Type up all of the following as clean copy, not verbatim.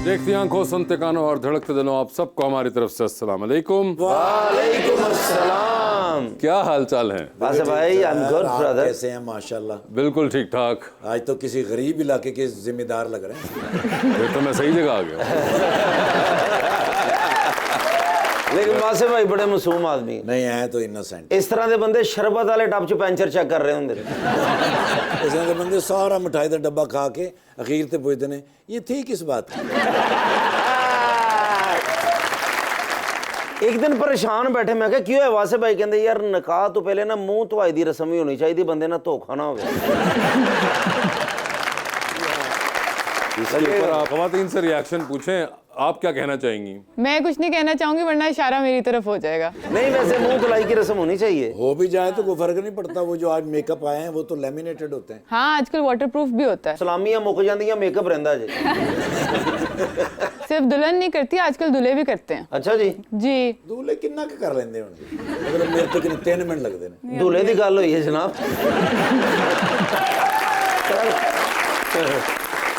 देखती आंखों, सुनते कानों और धड़कते दिलों, आप सबको हमारी तरफ से अस्सलाम वालेकुम। वालेकुम अस्सलाम। क्या हाल चाल है वासे भाई? I am good brother. कैसे हैं? माशाल्लाह बिल्कुल ठीक ठाक। आज तो किसी गरीब इलाके के जिम्मेदार लग रहे हैं। फिर तो मैं सही जगह आ गया। लेकिन वासे भाई बड़े मासूम आदमी नहीं है तो इनोसेंट। इस तरह के बंदे शरबत वाले टब च पैंचर चेक कर रहे होंगे। इस तरह के बंदे सारा मिठाई का डब्बा खा के अखीर ते पुछते ने ये थी किस बात की। एक दिन परेशान बैठे, मैं क्या क्यों है वासे भाई? कहते यार निकाह तो पहले ना मुंह धुआई दी रस्म ही होनी चाहिए, बंदे ना धोखा ना हो। इसके ऊपर आप खवातीन से रिएक्शन पूछें, आप क्या कहना चाहेंगी? मैं कुछ नहीं कहना चाहूंगी वरना इशारा मेरी तरफ हो जाएगा। नहीं, वैसे मुंह धुलाई की रस्म होनी चाहिए। हो भी जाए तो कोई फर्क नहीं पड़ता। वो जो आज मेकअप आए हैं वो तो लेमिनेटेड होते हैं। हाँ, आजकल वाटरप्रूफ भी होता है। सलामियां मुक जांदियां, मेकअप रहंदा जी। सिर्फ दुल्हन नहीं करती, आजकल दूल्हे भी करते हैं। अच्छा जी। जी। दूल्हे किन्ना के कर लेंदे हुण? मतलब मेरे तो किन्ने 3 मिनट लगदे ने। दूल्हे दी गल होई है जनाब।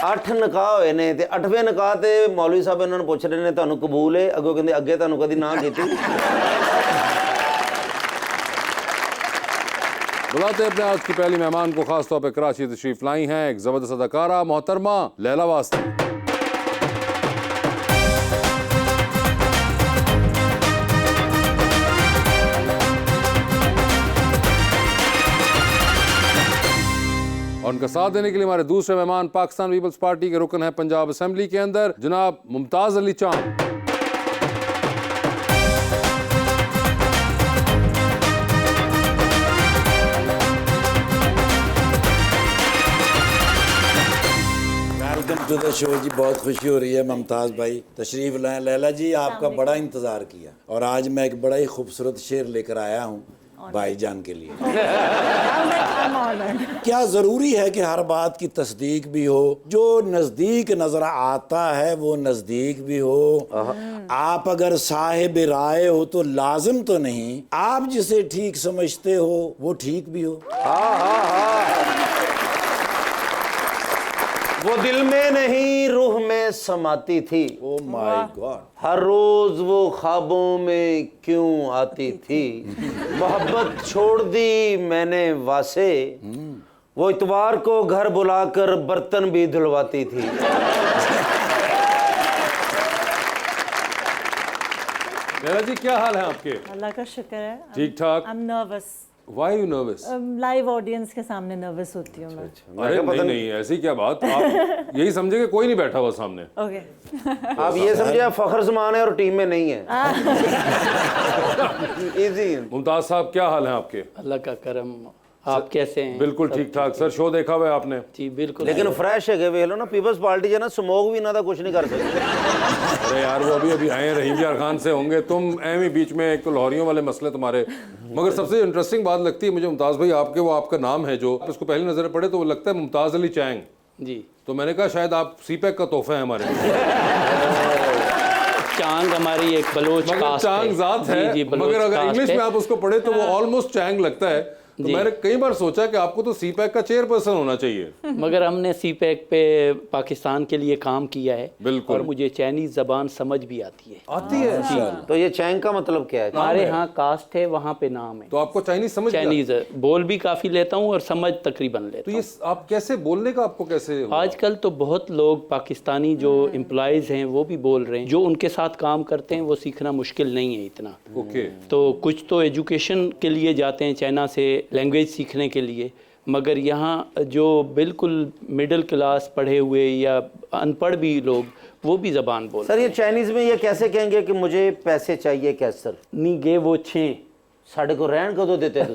8 निकाह होए ने ते 8वें निकाह ते मौलवी साहब इन्हां नूं पुछ रहे ने तुहानूं कबूल है? अगों कहंदे अगे तुहानूं कदी ना कीती। बुलाते अपने आज की पहली मेहमान को, खास तौर पे कराची तशरीफ लाई हैं एक जबरदस्त अदाकारा मोहतरमा लैला वास्ती। और उनका साथ देने के लिए हमारे दूसरे मेहमान पाकिस्तान पीपल्स पार्टी के रुकन हैं पंजाब असेंबली के अंदर, जनाब मुमताज अली चांद। वेलकम टू द शो जी। बहुत खुशी हो रही है मुमताज भाई तशरीफ लाए। लैला जी आपका बड़ा इंतजार किया और आज मैं एक बड़ा ही खूबसूरत शेर लेकर आया हूँ भाईजान के लिए। क्या जरूरी है कि हर बात की तस्दीक भी हो? जो नजदीक नजर आता है वो नजदीक भी हो। आप अगर साहिब राय हो तो लाजिम तो नहीं, आप जिसे ठीक समझते हो वो ठीक भी हो। वो दिल में नहीं रूह में समाती थी। Oh my God. हर रोज वो ख्वाबों में क्यों आती थी। मोहब्बत छोड़ दी मैंने वासे, वो इतवार को घर बुलाकर बर्तन भी धुलवाती थी। लैला जी क्या हाल है आपके? अल्लाह का शुक्र है। ठीक ठाक। I am nervous. Why are you nervous? Live audience के सामने नर्वस होती हूँ मैं। अरे नहीं, ऐसी क्या बात, आप यही समझे कि कोई नहीं बैठा हुआ सामने। ओके। आप ये समझे आप फखर जमान है और टीम में नहीं है। इजी। मुमताज साहब क्या हाल है आपके? अल्लाह का करम। आप कैसे हैं? बिल्कुल ठीक ठाक सर। शो देखा हुआ है आपने? जी बिल्कुल। लेकिन फ्रेश है वे लो ना, पीपल्स पार्टी जो ना स्मोक भी ना था, कुछ नहीं कर सकते। अरे यार वो अभी आए हैं, रहीम यार खान से होंगे। तुम एम ही बीच में, एक तो लाहौरियों वाले मसले तुम्हारे। मगर सबसे इंटरेस्टिंग बात लगती है मुझे मुमताज भाई आपके, वो आपका नाम है जो उसको पहली नजर पड़े तो वो लगता है मुमताज अली चैंग जी। तो मैंने कहा शायद आप सीपैक का तोहफा है हमारे। चांग हमारी एक बलोच कास्ट है। चांग जात है, जी, बलोच मगर अगर कास्ट इंग्लिश है। में आप उसको पढ़े तो वो ऑलमोस्ट चैंग लगता है। तो मैंने कई बार सोचा कि आपको तो सीपैक का चेयरपर्सन होना चाहिए। मगर हमने सीपैक पे पाकिस्तान के लिए काम किया है। बिल्कुल। और मुझे चाइनीज जबान समझ भी आती है। आती है? तो ये चैंग का मतलब क्या है? हमारे यहाँ कास्ट है, वहाँ पे नाम है। तो आपको चाइनीज समझ? चाइनीज बोल भी काफी लेता हूँ और समझ तकरीबन लेता तो हूँ। ये आप कैसे बोलने का आपको कैसे हुआ? आजकल तो बहुत लोग पाकिस्तानी जो एम्प्लॉयज हैं वो भी बोल रहे हैं, जो उनके साथ काम करते हैं वो सीखना मुश्किल नहीं है इतना। ओके। तो कुछ तो एजुकेशन के लिए जाते हैं चाइना से लैंग्वेज सीखने के लिए, मगर यहाँ जो बिल्कुल मिडिल क्लास पढ़े हुए या अनपढ़ भी लोग वो भी ज़बान बोल। सर ये चाइनीज में ये कैसे कहेंगे कि मुझे पैसे चाहिए कैसे? सर नी गे वो छे साढ़े को रहन कदों देते हैं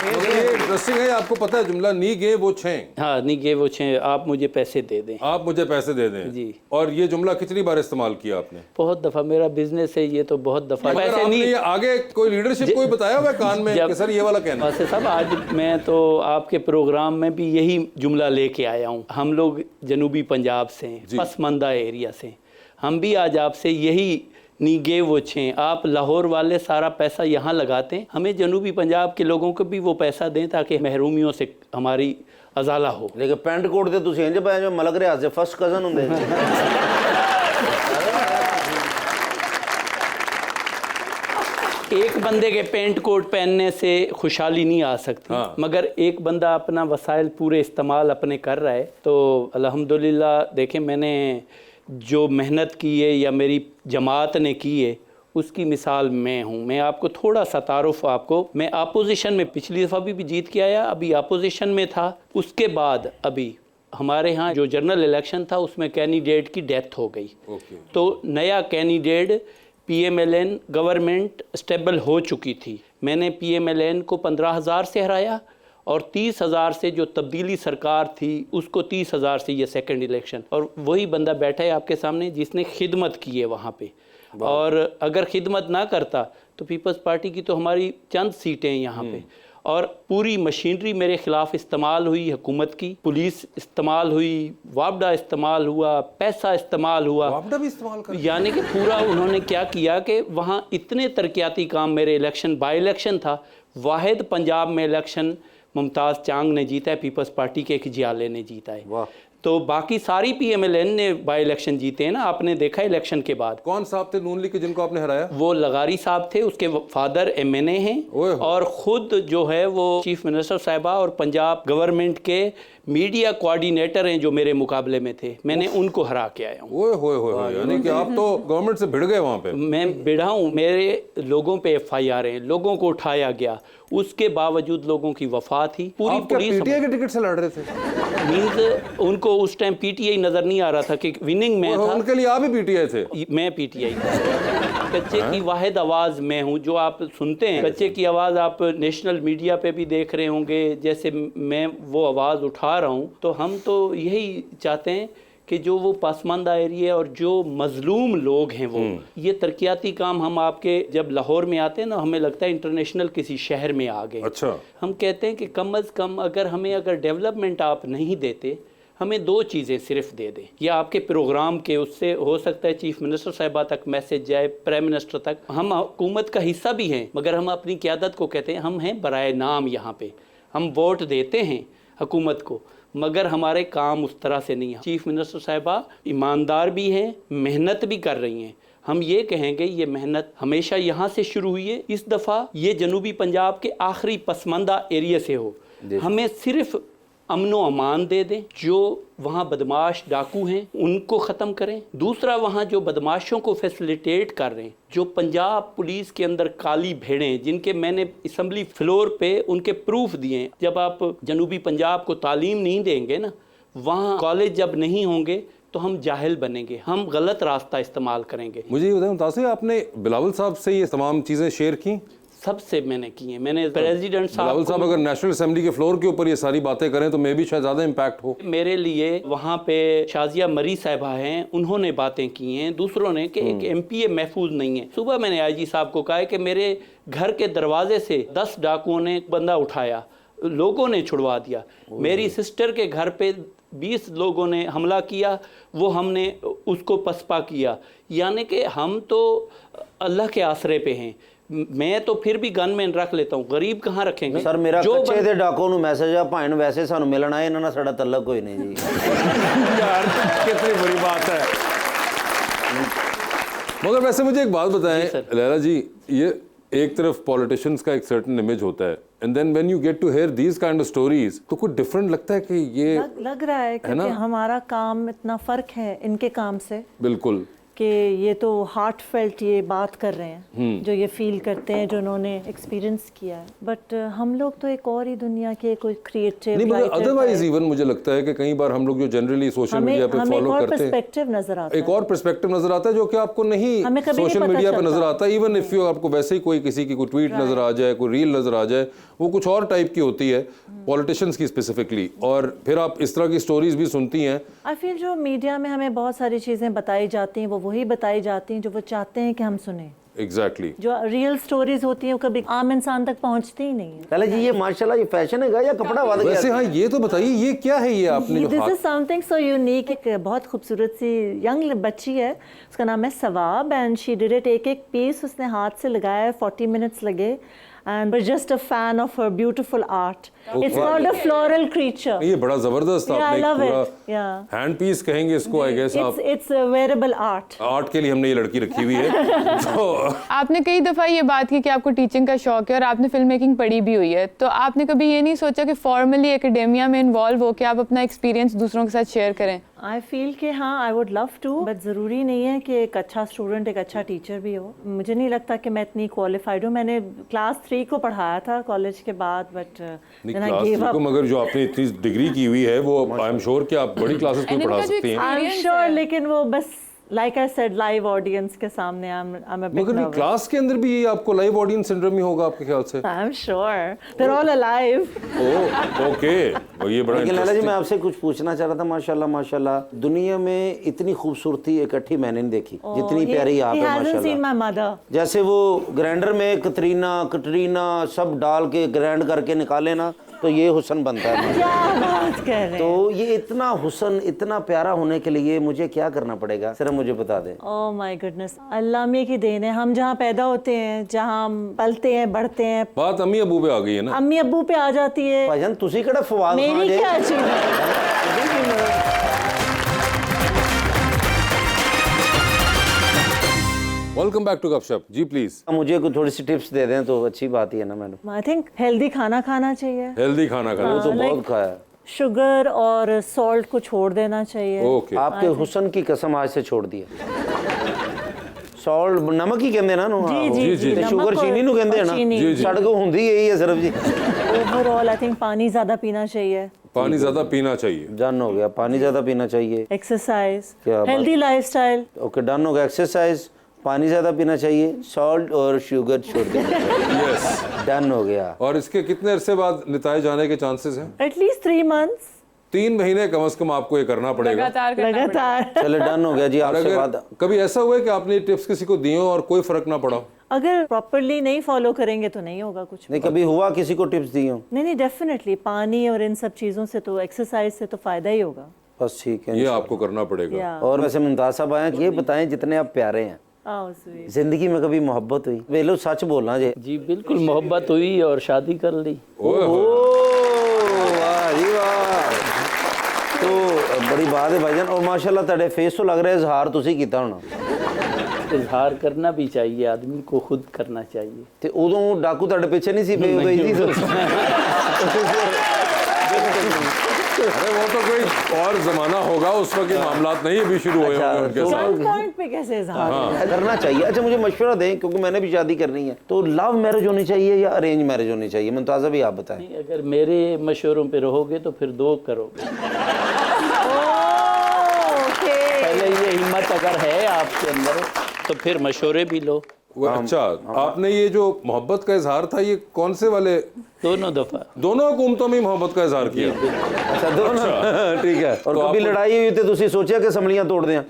ये इंटरेस्टिंग है। आपको पता है जुमला नी गे वो छें? हाँ, नी गे वो छे, आप मुझे पैसे दे दें। आप मुझे पैसे दे दें जी। और ये जुमला कितनी बार इस्तेमाल किया आपने? बहुत दफ़ा। मेरा बिजनेस है ये, तो बहुत दफ़ा। मगर पैसे आपने नहीं ये आगे कोई लीडरशिप कोई बताया हुआ है कान में कि सर ये वाला कहना है? वैसे साहब आज मैं तो आपके प्रोग्राम में भी यही जुमला लेके आया हूँ। हम लोग जनूबी पंजाब से हैं, पसमंदा एरिया से। हम भी आज आपसे यही नीगे वो छें। आप लाहौर वाले सारा पैसा यहाँ लगाते हैं, हमें जनूबी पंजाब के लोगों को भी वो पैसा दें ताकि महरूमियों से हमारी अजाला हो। लेकिन पेंट कोट ते तुसीं इंज पाए जो मलक रियाज दे फर्स्ट कजन हुंदे। एक बंदे के पेंट कोट पहनने से खुशहाली नहीं आ सकती। हाँ। मगर एक बंदा अपना वसाइल पूरे इस्तेमाल अपने कर रहा है तो अल्हम्दुलिल्लाह। देखें, मैंने जो मेहनत की है या मेरी जमात ने की है उसकी मिसाल मैं हूँ। मैं आपको थोड़ा सा तारुफ, आपको मैं अपोजिशन में पिछली दफ़ा भी जीत के आया, अभी अपोजिशन में था। उसके बाद अभी हमारे यहाँ जो जनरल इलेक्शन था उसमें कैंडिडेट की डेथ हो गई। तो नया कैंडिडेट PMLN गवर्नमेंट स्टेबल हो चुकी थी। मैंने PMLN को 15,000 से हराया और 30,000 से जो तब्दीली सरकार थी उसको 30,000 से ये सेकंड इलेक्शन। और वही बंदा बैठा है आपके सामने जिसने खिदमत की है वहाँ पे। और अगर खिदमत ना करता तो पीपल्स पार्टी की तो हमारी चंद सीटें हैं यहाँ पे। और पूरी मशीनरी मेरे ख़िलाफ़ इस्तेमाल हुई, हुकूमत की पुलिस इस्तेमाल हुई, वापडा इस्तेमाल हुआ, पैसा इस्तेमाल हुआ, वापडा भी इस्तेमाल कर। यानी कि पूरा उन्होंने क्या किया कि वहाँ इतने तरक्याती काम। मेरे इलेक्शन बाई इलेक्शन था, वाहिद पंजाब में इलेक्शन मुमताज़ चांग ने जीता है, पीपल्स पार्टी के एक जियाले ने जीता है। तो बाकी सारी PMLN ने बाई इलेक्शन जीते हैं ना, आपने देखा इलेक्शन के बाद। कौन साहब थे नून लीग के जिनको आपने हराया? वो लगारी साहब थे, उसके फादर MNA हैं और ख़ुद जो है वो चीफ मिनिस्टर साहिबा और पंजाब गवर्नमेंट के मीडिया कोऑर्डिनेटर हैं जो मेरे मुकाबले में थे। मैंने उनको हरा के आया हूँ। ओए होए होए, यानी कि आप तो गवर्नमेंट से भिड़ गए वहाँ पे। मैं भिड़ा हूँ, मेरे लोगों पे FIR हैं, लोगों को उठाया गया, उसके बावजूद लोगों की वफा थी। पूरी आप क्या पुलिस PTI के टिकट से लड़ रहे थे? मीन्स उनको उस टाइम PTI नज़र नहीं आ रहा था कि विनिंग में था। उनके लिए आप ही PTI थे? मैं PTI कच्चे की वाहिद आवाज़ मैं हूँ जो आप सुनते हैं। कच्चे की आवाज़ आप नेशनल मीडिया पे भी देख रहे होंगे, जैसे मैं वो आवाज़ उठा रहा हूँ। तो हम तो यही चाहते हैं कि जो वो पासमानदा एरिया और जो मजलूम लोग हैं वो ये तरक्याती काम हम आपके जब लाहौर में आते हैं ना, हमें लगता है इंटरनेशनल किसी शहर में आ गए। अच्छा। हम कहते हैं कि कम अज़ कम अगर डेवलपमेंट आप नहीं देते, हमें 2 चीज़ें सिर्फ दे दें, या आपके प्रोग्राम के उससे हो सकता है चीफ मिनिस्टर साहिबा तक मैसेज जाए, प्राइम मिनिस्टर तक। हम हुकूमत का हिस्सा भी हैं, मगर हम अपनी क़यादत को कहते हैं हम हैं बराए नाम। यहाँ पे हम वोट देते हैं हुकूमत को, मगर हमारे काम उस तरह से नहीं है। चीफ मिनिस्टर साहिबा ईमानदार भी हैं, मेहनत भी कर रही हैं। हम ये कहेंगे ये मेहनत हमेशा यहाँ से शुरू हुई है, इस दफ़ा ये जनूबी पंजाब के आखिरी पसमानदा एरिया से हो। हमें सिर्फ अमनो अमान दे दें, जो वहाँ बदमाश डाकू हैं उनको ख़त्म करें। दूसरा, वहाँ जो बदमाशों को फैसिलिटेट कर रहे हैं, जो पंजाब पुलिस के अंदर काली भेड़ें, जिनके मैंने असम्बली फ्लोर पे उनके प्रूफ दिए हैं। जब आप जनूबी पंजाब को तालीम नहीं देंगे ना, वहाँ कॉलेज जब नहीं होंगे तो हम जाहिल बनेंगे, हम गलत रास्ता इस्तेमाल करेंगे। मुझे ये बताएं मुमताज़, आपने बिलावल साहब से ये तमाम चीज़ें शेयर की? सबसे मैंने की है। मैंने प्रेसिडेंट बिलावल साहब अगर नेशनल असेंबली के फ्लोर के ऊपर ये सारी बातें करें तो मे भी शायद ज़्यादा इम्पैक्ट हो। मेरे लिए वहाँ पे शाजिया मरी साहिबा हैं, उन्होंने बातें की हैं। दूसरों ने कि एक MPA महफूज नहीं है। सुबह मैंने IG साहब को कहा है कि मेरे घर के दरवाजे से 10 डाकुओं ने एक बंदा उठाया, लोगों ने छुड़वा दिया। मेरी सिस्टर के घर पे 20 लोगों ने हमला किया, वो हमने उसको पसपा किया। यानी कि हम तो अल्लाह के आसरे पे हैं। मैं तो फिर भी गनमैन रख लेता हूँ, गरीब कहाँ रखेंगे? सर मेरा कच्चे दे डाकों ਨੂੰ मैसेज आ, भाई वैसे सानू मिलना है, इन्हां नाल साडा तल्लक कोई नहीं जी। यार कितनी बड़ी बात है। मगर वैसे मुझे एक बात बताएं लैला जी, ये एक तरफ पॉलिटिशियंस का एक सर्टेन इमेज होता है, and then when you get to hear these kind of stories तो कुछ डिफरेंट लगता है कि ये लग रहा है कि हमारा काम इतना फर्क है इनके काम से। बिल्कुल कि ये तो हार्ट फेल्ट ये बात कर रहे हैं, जो ये फील करते हैं, जो उन्होंने एक्सपीरियंस किया है। बट हम लोग तो एक और ही दुनिया के कोई क्रिएटिव नहीं, मगर अदरवाइज इवन मुझे लगता है कि कई बार हम लोग जो जनरली सोशल मीडिया पे फॉलो करते हैं, पर्सपेक्टिव नजर आता है, एक और पर्सपेक्टिव नजर आता है जो कि आपको नहीं सोशल मीडिया पे नजर आता। इवन इफ यू आपको वैसे ही कोई किसी की कोई ट्वीट नजर आ जाए, कोई रील नजर आ जाए, वो कुछ और टाइप की होती है, पॉलिटिशियंस की स्पेसिफिकली, और फिर आप इस तरह की स्टोरीज भी सुनती हैं। आई फील जो मीडिया में हमें बहुत सारी चीज़ें बताई जाती हैं वो वही बताई जाती हैं जो वो चाहते हैं कि हम सुने। एग्जैक्टली जो रियल स्टोरीज होती हैं वो कभी आम इंसान तक पहुंचती ही नहीं है। लैला जी ये माशाल्लाह ये फैशन है या कपड़ा वध गया? वैसे हाँ ये तो बताइए ये क्या है ये आपने जो दिस हाथ इज समथिंग सो यूनिक। एक बहुत खूबसूरत सी यंग बच्ची है, उसका नाम है सवाब, एंड शी डिड इट। एक एक पीस उसने हाथ से लगाया, 40 मिनट्स लगे, and but just a fan of her beautiful art. It's called a floral creature. ये बड़ा जबरदस्त Yeah, I आपने love पूरा it. Yeah. हैंड पीस कहेंगे इसको आई गेस आप। It's wearable art. आर्ट के लिए हमने ये लड़की रखी हुई है तो आपने कई दफ़ा ये बात की कि आपको टीचिंग का शौक है और आपने फिल्म मेकिंग पढ़ी भी हुई है, तो आपने कभी ये नहीं सोचा कि फॉर्मली एकेडेमिया में इन्वॉल्व होकर आप अपना एक्सपीरियंस दूसरों के साथ शेयर करें? आई फील कि हाँ, I would love to, but ज़रूरी नहीं है कि एक अच्छा स्टूडेंट एक अच्छा टीचर भी हो। मुझे नहीं लगता कि मैं इतनी क्वालिफाइड हूँ। मैंने क्लास 3 को पढ़ाया था कॉलेज के बाद, बट क्लास को मगर जो आपने इतनी डिग्री की हुई है वो आई एम श्योर कि आप बड़ी क्लासेस में पढ़ा सकती हैं। आई एम श्योर, लेकिन वो बस like I said live audience के सामने आई एम अ बिट मगर ये नर्वस। क्लास के अंदर भी ये आपको लाइव ऑडियंस सिंड्रोम ही होगा आपके ख्याल से? I am sure they are all alive. Okay और ये बड़ा लेकिन लैला जी interesting- मैं आपसे कुछ पूछना चाह रहा था। माशाल्लाह माशाल्लाह दुनिया में इतनी खूबसूरती इकट्ठी मैंने नहीं देखी जितनी प्यारी आप है माशाल्लाह। My mother. जैसे वो ग्राइंडर में कटरीना सब डाल के ग्राइंड करके निकाले ना तो ये हुस्न बनता है। क्या बात कर रहे हैं? तो ये इतना हुस्न इतना प्यारा होने के लिए मुझे क्या करना पड़ेगा, सिर्फ मुझे बता दें। ओह माय गुडनेस, अल्लाह में की देन है। हम जहाँ पैदा होते हैं, जहाँ हम पलते हैं, बढ़ते हैं, बात अम्मी अबू पे आ गई है ना। अम्मी अब्बू पे आ जाती है। भाईजान तुसी केड़ा फवाद खान मेरी जे? क्या अचीवमेंट है? वेलकम बैक टू गपशप जी प्लीज। मुझे कोई थोड़ी सी टिप्स दे दें तो अच्छी बात ही है ना मैडम। आई थिंक हेल्दी खाना खाना चाहिए। हेल्दी खाना खाना वो तो like- बहुत खाया है। शुगर और सॉल्ट को छोड़ देना चाहिए। ओके आपके हुस्न की कसम आज से छोड़ दी है। सॉल्ट नमक ही कहते ना नो जी जी जी, ते नमक शुगर और- चीनी नु कहते हैं और ना चीनी। जी, जी। साढ़े को हुंदी यही है सिर्फ जी। ओवरऑल आई थिंक पानी ज्यादा पीना चाहिए, पानी ज्यादा पीना चाहिए। डन हो गया, पानी ज्यादा पीना चाहिए। एक्सरसाइज, क्या बात। Healthy lifestyle. ओके डन हो गया। एक्सरसाइज, पानी ज्यादा पीना चाहिए, सॉल्ट और शुगर छोड़ देना चाहिए। यस डन हो गया। और इसके कितने अरसे बाद निताए जाने के चांसेस हैं? एटलीस्ट 3 मंथ्स 3 महीने कम से कम आपको ये करना पड़ेगा। लगातार करना पड़ेगा। लगातार। चले डन हो गया जी। और आपसे अगर बात कभी ऐसा हुआ है कि आपने टिप्स किसी को दी हो और कोई फर्क ना पड़ा? अगर प्रॉपरली नहीं फॉलो करेंगे तो नहीं होगा कुछ। नहीं कभी हुआ किसी को टिप्स दी हो? नहीं डेफिनेटली पानी और इन सब चीज़ों से तो, एक्सरसाइज से तो फ़ायदा ही होगा। बस ठीक है। ये आपको करना पड़ेगा। या और वैसे मुमताज साहब आए, ये बताएं जितने आप प्यारे हैं, आओ स्वीट। जिंदगी में कभी मोहब्बत हुई? वे लोग सच बोलना जे। जी बिल्कुल, मोहब्बत हुई और शादी कर ली। ओए ओ होए। वाह जी वाह। तो बड़ी बात है भाईजान। और माशाल्लाह तेरे फेस तो लग रहा है इजहार तुसी कीता होना। इजहार करना भी चाहिए, आदमी को खुद करना चाहिए। ते उदों डाकू तेरे पीछे नहीं सी पे उदों इजी अरे वो तो कोई और जमाना होगा, उस वक्त ये मामलात नहीं अभी शुरू हुए होंगे उनके तो- साथ। पॉइंट पे कैसे इजहार? करना चाहिए। अच्छा मुझे मशवरा दें क्योंकि मैंने भी शादी करनी है, तो लव मैरिज होनी चाहिए या अरेंज मैरिज होनी चाहिए? मुमताज़ा भी आप बताएं। नहीं, अगर मेरे मशवरों पे रहोगे तो फिर 2 करोगे। ओके। पहले ये हिम्मत अगर है आपके अंदर तो फिर मशवरे भी लो। अच्छा आपने ये जो मोहब्बत का इजहार था ये कौन से वाले? दोनों दफा। दोनों हुकूमतों में मोहब्बत का इजहार किया? अच्छा दोनों ठीक है। और तो कभी आपको- लड़ाई हुई तो तुसी सोचा कि समलियां तोड़ दें?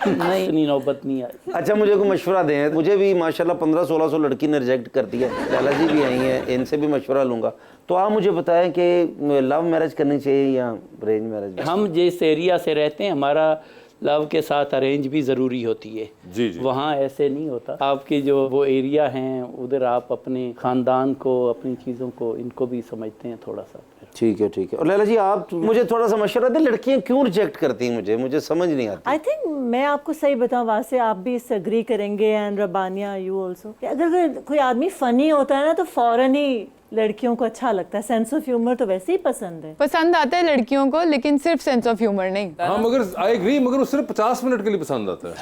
नहीं, इतनी नौबत नहीं आई। अच्छा मुझे कोई मशवरा दें। मुझे भी माशाल्लाह 1500-1600 लड़की ने रिजेक्ट कर दिया। लैला जी भी आई हैं, इनसे भी मशवरा लूँगा। तो आप मुझे बताएं कि लव मैरिज करनी चाहिए या अरेंज मैरिज? हम जिस एरिया से रहते हैं, हमारा लव के साथ अरेंज भी ज़रूरी होती है। जी जी। वहाँ ऐसे नहीं होता। आपके जो वो एरिया हैं उधर आप अपने ख़ानदान को, अपनी चीज़ों को, इनको भी समझते हैं थोड़ा सा। ठीक है ठीक है। और लैला जी आप मुझे थोड़ा सा मशवरा दें, लड़कियां क्यों रिजेक्ट करती हैं? मुझे समझ नहीं आती। आई थिंक मैं आपको सही बताऊं, वासे आप भी इससे एग्री करेंगे, एंड रबानिया यू ऑल्सो, अगर कोई आदमी फनी होता है ना तो फौरन ही लड़कियों को अच्छा लगता है। सेंस ऑफ ह्यूमर तो वैसे ही पसंद है। पसंद आता है लड़कियों को, लेकिन सिर्फ सेंस ऑफ ह्यूमर नहीं। हाँ मगर आई एग्री, मगर वो सिर्फ 50 मिनट के लिए पसंद आता है।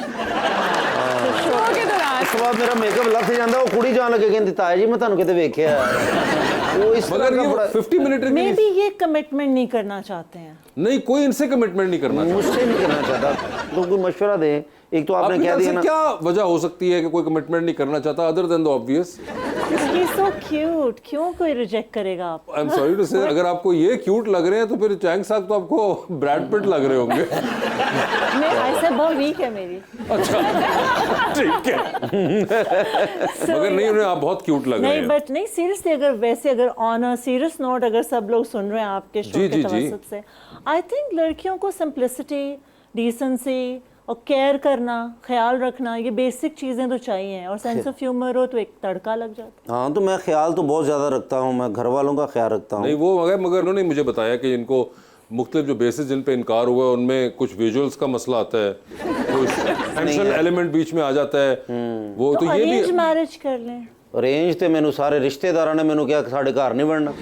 शो के दौरान उसके बाद मेरा मेकअप लग जाता, वो कुड़ी जान लगे कहती ताया जी मैं ਤੁਹਾਨੂੰ किते वेख्या वो इस तरह मगर का ये बड़ा 50 मिनट के मे लिए भी ये कमिटमेंट नहीं करना चाहते हैं। नहीं, कोई इनसे कमिटमेंट नहीं करना चाहता। मुझसे नहीं करना चाहता। तो कोई मशवरा दें। एक तो आपने आपके कह ख्याल दिया से ना, क्या वजह हो सकती है कि कोई कमिटमेंट नहीं करना चाहता अदर देन द ऑब्वियस? इसकी he's so cute. क्यों कोई रिजेक्ट करेगा आप? आई एम सॉरी टू से, अगर आपको ये क्यूट लग रहे हैं तो फिर चैंग साहब तो आपको ब्रैड पिट लग रहे होंगे। मैं ऐसे बहुत वीक है मेरी। अच्छा ठीक है। मगर नहीं, उन्हें आप बहुत क्यूट लग रहे नहीं हैं। बट नहीं सीरियसली, अगर वैसे अगर ऑन अ सीरियस नोट अगर सब लोग सुन रहे हैं आपके शो जी, के जी, जी। तवज्जुह से, आई थिंक लड़कियों को सिंपलिसिटी, डिसेंसी और केयर करना, ख्याल रखना, ये बेसिक चीज़ें तो चाहिए, और सेंस ऑफ ह्यूमर हो तो एक तड़का लग जाता हाँ, तो मैं ख्याल तो बहुत ज़्यादा रखता हूँ, मैं घर वालों का ख्याल रखता हूँ। नहीं वो मगर उन्होंने मुझे बताया कि इनको मुख्तलिफ जो बेसिस जिन पे इनकार हुआ है उनमें कुछ विजुअल्स का मसला आता है, कुछ टेंशन एलिमेंट बीच में आ जाता है। वो है। तो ये अरेंज भी मैरिज कर लें, रेंज तो मैंने सारे रिश्तेदारों ने मैंने क्या साढ़े घर नहीं बढ़ना।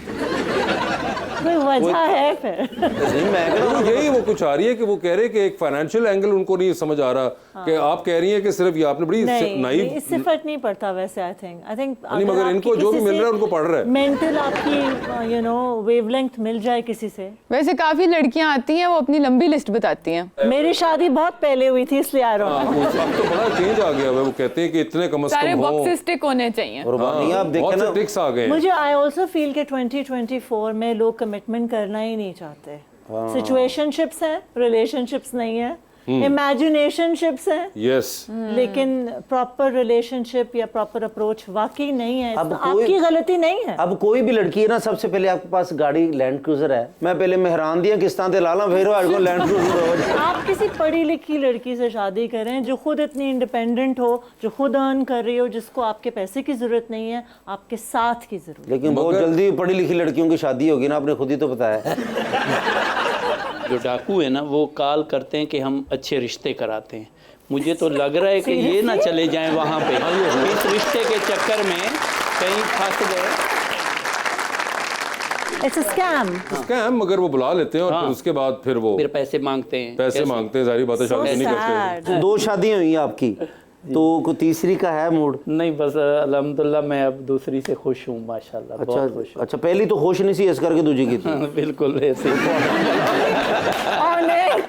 कोई वजह है फिर? नहीं मैं कह रहा हूँ, तो यही वो कुछ आ रही है कि वो कह रहे हैं कि एक फाइनेंशियल एंगल उनको नहीं समझ आ रहा कि आप कह रही हैं कि सिर्फ ये आपने बड़ी नहीं, नाइव। इससे फर्क नहीं पड़ता वैसे। आई थिंक नहीं, मगर इनको जो भी मिल रहा है उनको पढ़ रहा है। मेंटल आपकी यू नो वेवलेंथ मिल जाए किसी से। वैसे काफी लड़कियां आती हैं, वो अपनी लंबी लिस्ट बताती हैं। मेरी शादी बहुत पहले हुई थी इसलिए आ रहा हूँ। अब तो बड़ा चेंज आ गया है, वो कहते हैं कि इतने कम से सारे कम हो। बॉक्सेस टिक होने चाहिए। और नहीं आप देखें बहुत ना, से ट्रिक्स आ गए हैं। मुझे आई ऑल्सो फील कि 2024 में लोग कमिटमेंट करना ही नहीं चाहते। सिचुएशनशिप्स हैं, रिलेशनशिप्स नहीं है, इमेजिनेशनशिप्स हैं, यस लेकिन प्रॉपर रिलेशनशिप या प्रॉपर अप्रोच वाकई नहीं है। अब इसमें कोई- आपकी गलती नहीं है। अब कोई भी लड़की है ना, सबसे पहले आपके पास गाड़ी लैंड क्रूजर है, मैं पहले मेहरान दिया किस्तां ते लाला फिर आगे लैंड क्रूजर हो जाए। आप किसी पढ़ी लिखी लड़की से शादी करें जो खुद इतनी इंडिपेंडेंट हो, जो खुद अर्न कर रही हो, जिसको आपके पैसे की जरूरत नहीं है, आपके साथ की जरूरत। लेकिन बहुत जल्दी पढ़ी लिखी लड़कियों की शादी होगी ना, आपने खुद ही तो बताया। जो डाकू है ना वो कॉल करते हैं कि हम अच्छे रिश्ते कराते हैं। मुझे तो लग रहा है कि ये ना चले जाएं वहाँ पे, इस रिश्ते के चक्कर में कहीं फंस गए। It's a scam. स्कैम, मगर वो बुला लेते हैं और फिर उसके बाद फिर वो फिर पैसे मांगते हैं। पैसे मांगते हैं, सारी बातें शादी नहीं करते। दो शादियां हुई आपकी, तो कोई तीसरी का है मूड? नहीं, बस अल्हम्दुलिल्लाह मैं अब दूसरी से खुश हूँ माशाल्लाह, बहुत खुश अच्छा अच्छा, पहली तो खुश नहीं सी, इस करके दूसरी की थी। हूँ। बिल्कुल ऐसे ही। और नहीं,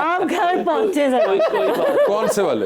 आप घर पहुंचे जरा। कोई बात कौन से वाले?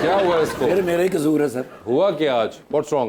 क्या हुआ इसको? फिर मेरा ही कसूर है सर। हुआ क्या आज? What's wrong?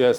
Yes.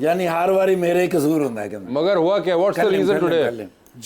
यानी हर बारी मेरे ही कसूर होता है कहते मगर हुआ क्या? What's the reason today?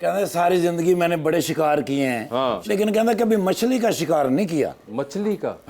कहते सारी जिंदगी मैंने बड़े शिकार किए हैं, हाँ। लेकिन कहता कभी मछली का शिकार नहीं किया। मछली का?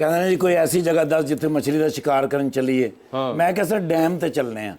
कहते जी कोई ऐसी जगह दस जिथे मछली का शिकार करने चलिए। मैं कह सर डैम ते चलने हैं।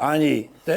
हाँ जी ते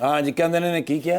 हाँ जी कहते ने की क्या?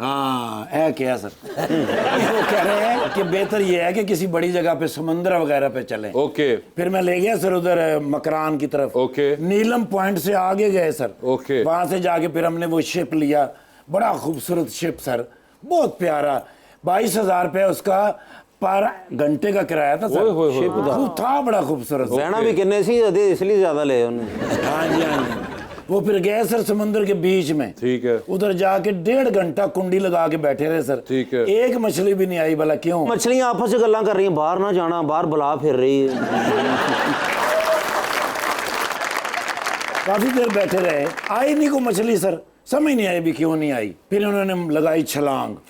हाँ है क्या सर? वो कह रहे हैं कि बेहतर ये है कि किसी बड़ी जगह पे समुद्र वगैरह पे चलें। ओके फिर मैं ले गया सर उधर मकरान की तरफ। ओके। नीलम पॉइंट से आगे गए सर। ओके। वहां से जाके फिर हमने वो शिप लिया, बड़ा खूबसूरत शिप सर, बहुत प्यारा। 22,000 रुपये उसका पर घंटे का किराया था सर। ओए होए होए। खूब था, बड़ा खूबसूरत। रहना भी किन्ने सी इसलिए ज्यादा ले उन्होंने। हाँ जी हाँ जी। वो फिर गए सर समुद्र के बीच में। ठीक है। उधर जाके 1.5 घंटा कुंडी लगा के बैठे रहे सर। ठीक है। एक मछली भी नहीं आई। भला क्यों? मछलियां आपस में गल्लां कर रही हैं, बाहर ना जाना, बाहर बुला फिर रही है। काफी देर बैठे रहे, आई नहीं को मछली सर, समझ नहीं आई भी क्यों नहीं आई। फिर उन्होंने लगाई छलांग।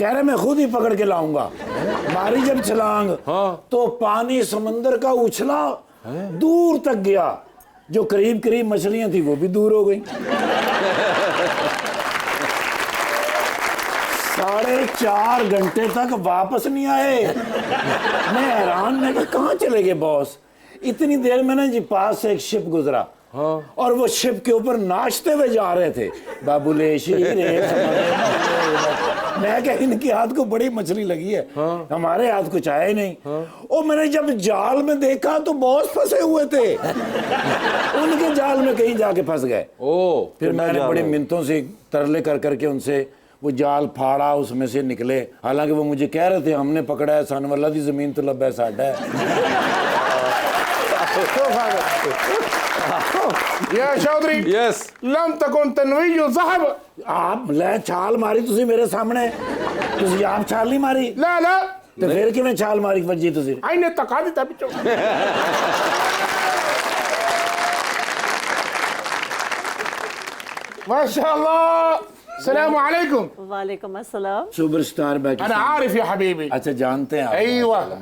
कह रहे मैं खुद ही पकड़ के लाऊंगा। मारी जब छलांग तो पानी समुद्र का उछला दूर तक गया। जो करीब करीब मछलियां थी वो भी दूर हो गई। 4.5 घंटे तक वापस नहीं आए। मैं हैरान, मैं कहा कहाँ चले गए बॉस? इतनी देर में ना जी पास से एक शिप गुजरा। और वो शिप के ऊपर नाचते हुए जा रहे थे। बाबुले शीरे मैं क्या इनके हाथ को बड़ी मछली लगी है, हमारे हाथ कुछ आया ही नहीं। और मैंने जब जाल में देखा तो बॉस फंसे हुए थे। उनके जाल में कहीं जाके फंस गए। ओ फिर मैंने बड़ी मिन्नतों से तरले कर करके उनसे वो जाल फाड़ा, उसमें से निकले। हालांकि वो मुझे कह रहे थे हमने पकड़ा है सानवल्ला दी ज़मीन तो लब्बा है साडा है। या चौधरी यस लम तकुन तनवीजु ज़हब। आप ले छाल मारी तुसी मेरे सामने, तुसी आप छाल नहीं मारी ला ला तो फिर किवें छाल मारी वजी तुसी? आईने तका दिता पिछो। माशाअल्लाह। सलाम अलैकुम। वालेकुम अस्सलाम। सुपरस्टार बैठी। अना आरिफ या हबीबी। अच्छा जानते हैं आप? अय्वा।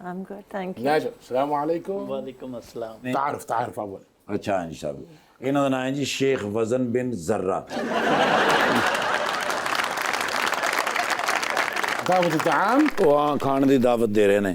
I'm good, thank you. नाजर सलाम अलैकुम। वालेकुम अस्सलाम। तारफ अव्वल। अच्छा इंशाल्लाह। इन्हों दा नाम है जी शेख वजन बिन जर्रा। दावत ताम। वहाँ खाने की दावत दे रहे हैं।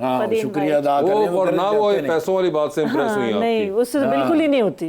हाँ फॉर द शुक्रिया अदा वो करें। वरना वो पैसों वाली बात से इम्प्रेस हुई नहीं, आपकी। उससे तो बिल्कुल ही नहीं होती।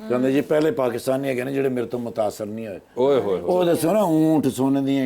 कहते जी पहले पाकिस्तानी है ना जेडे मेरे तो मुतासर नहीं होए। ओए होए वो दसो ना ऊंट सोने दी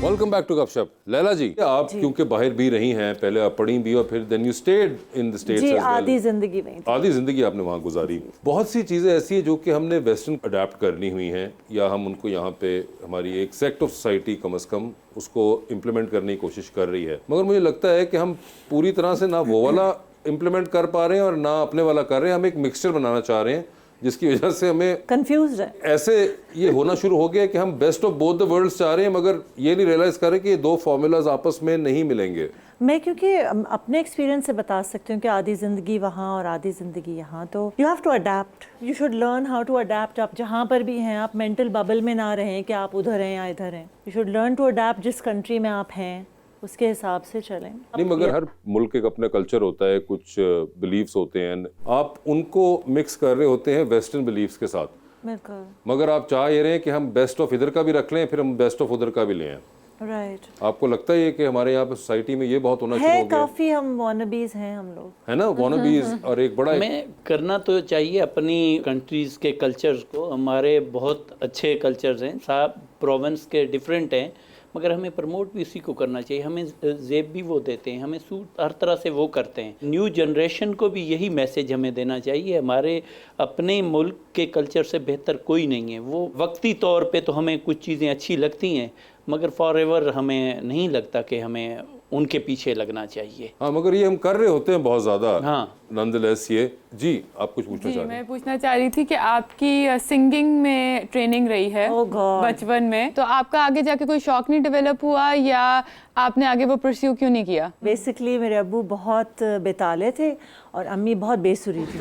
वेलकम बैक टू गपशप। लैला जी, आप क्योंकि बाहर भी रही हैं, पहले आप पढ़ी भी और फिर then you stayed in the States जी एज वेल। आधी जिंदगी में आधी जिंदगी आपने वहाँ गुजारी। बहुत सी चीज़ें ऐसी हैं जो कि हमने वेस्टर्न अडेप्ट करनी हुई हैं या हम उनको यहाँ पे हमारी एक सेक्ट ऑफ सोसाइटी कम से कम उसको इम्प्लीमेंट करने की कोशिश कर रही है, मगर मुझे लगता है कि हम पूरी तरह से ना वो वाला इम्प्लीमेंट कर पा रहे हैं और ना अपने वाला कर रहे हैं। हम एक मिक्सचर बनाना चाह रहे हैं जिसकी वजह से हमें कंफ्यूज है। ऐसे ये होना शुरू हो गया कि हम best of both the worlds चाह रहे हैं, मगर ये नहीं रियलाइज कर रहे कि ये दो फॉर्मूलाज आपस में नहीं मिलेंगे। मैं क्योंकि अपने एक्सपीरियंस से बता सकती हूँ कि आधी ज़िंदगी वहाँ और आधी ज़िंदगी यहाँ, तो you have to adapt, you should learn how to adapt. आप जहाँ पर भी हैं, आप मेंटल बबल में ना रहें कि आप उधर हैं या इधर हैं। You should learn to adapt जिस कंट्री में आप हैं उसके हिसाब से चलें। नहीं, मगर हर मुल्क एक अपना कल्चर होता है, कुछ बिलीव्स होते हैं, आप उनको मिक्स कर रहे होते हैं वेस्टर्न बिलीव्स के साथ, बिल्कुल मगर आप चाह ये रहे हैं कि हम बेस्ट ऑफ इधर का भी रख लें फिर हम बेस्ट ऑफ उधर का भी लें। राइट। आपको लगता है कि हमारे यहाँ पे सोसाइटी में ये बहुत होना शुरू है, हो गया काफ़ी हम वॉनबीज हैं हम लोग, है ना, वॉनबीज। और एक बड़ा हमें करना तो चाहिए अपनी कंट्रीज़ के कल्चर्स को। हमारे बहुत अच्छे कल्चर्स हैं, सब प्रोविंस के डिफरेंट हैं, मगर हमें प्रमोट भी उसी को करना चाहिए। हमें जेब भी वो देते हैं, हमें सूट हर तरह से वो करते हैं। न्यू जनरेशन को भी यही मैसेज हमें देना चाहिए, हमारे अपने मुल्क के कल्चर से बेहतर कोई नहीं है। वो वक्ती तौर पे तो हमें कुछ चीज़ें अच्छी लगती हैं, मगर फॉर एवर हमें नहीं लगता कि हमें उनके पीछे लगना चाहिए। हाँ, मगर ये हम कर रहे होते हैं बहुत ज़्यादा। हाँ, नंदलेस ये जी आप कुछ पूछना जी, चाह रहे हैं? मैं पूछना चाह रही थी कि आपकी सिंगिंग में ट्रेनिंग रही है Oh God. बचपन में, तो आपका आगे जाके कोई शौक नहीं डेवलप हुआ या आपने आगे वो परस्यू क्यों नहीं किया? बेसिकली मेरे अब्बू बहुत बेताले थे और अम्मी बहुत बेसुरी थी।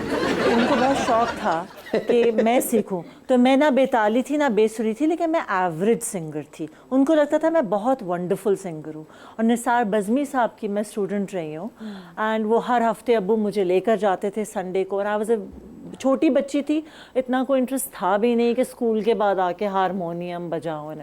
उनको बहुत शौक था कि मैं सीखूं, तो मैं ना बेताली थी ना बेसुरी थी, लेकिन मैं एवरेज सिंगर थी। उनको लगता था मैं बहुत वंडरफुल सिंगर हूँ। और निसार बज़मी साहब की मैं स्टूडेंट रही हूँ एंड वो हर हफ्ते अब्बू मुझे लेकर जाते थे संडे को, और आई वाज छोटी बच्ची थी, इतना कोई इंटरेस्ट था भी नहीं कि स्कूल के बाद आके हारमोनियम बजाओ।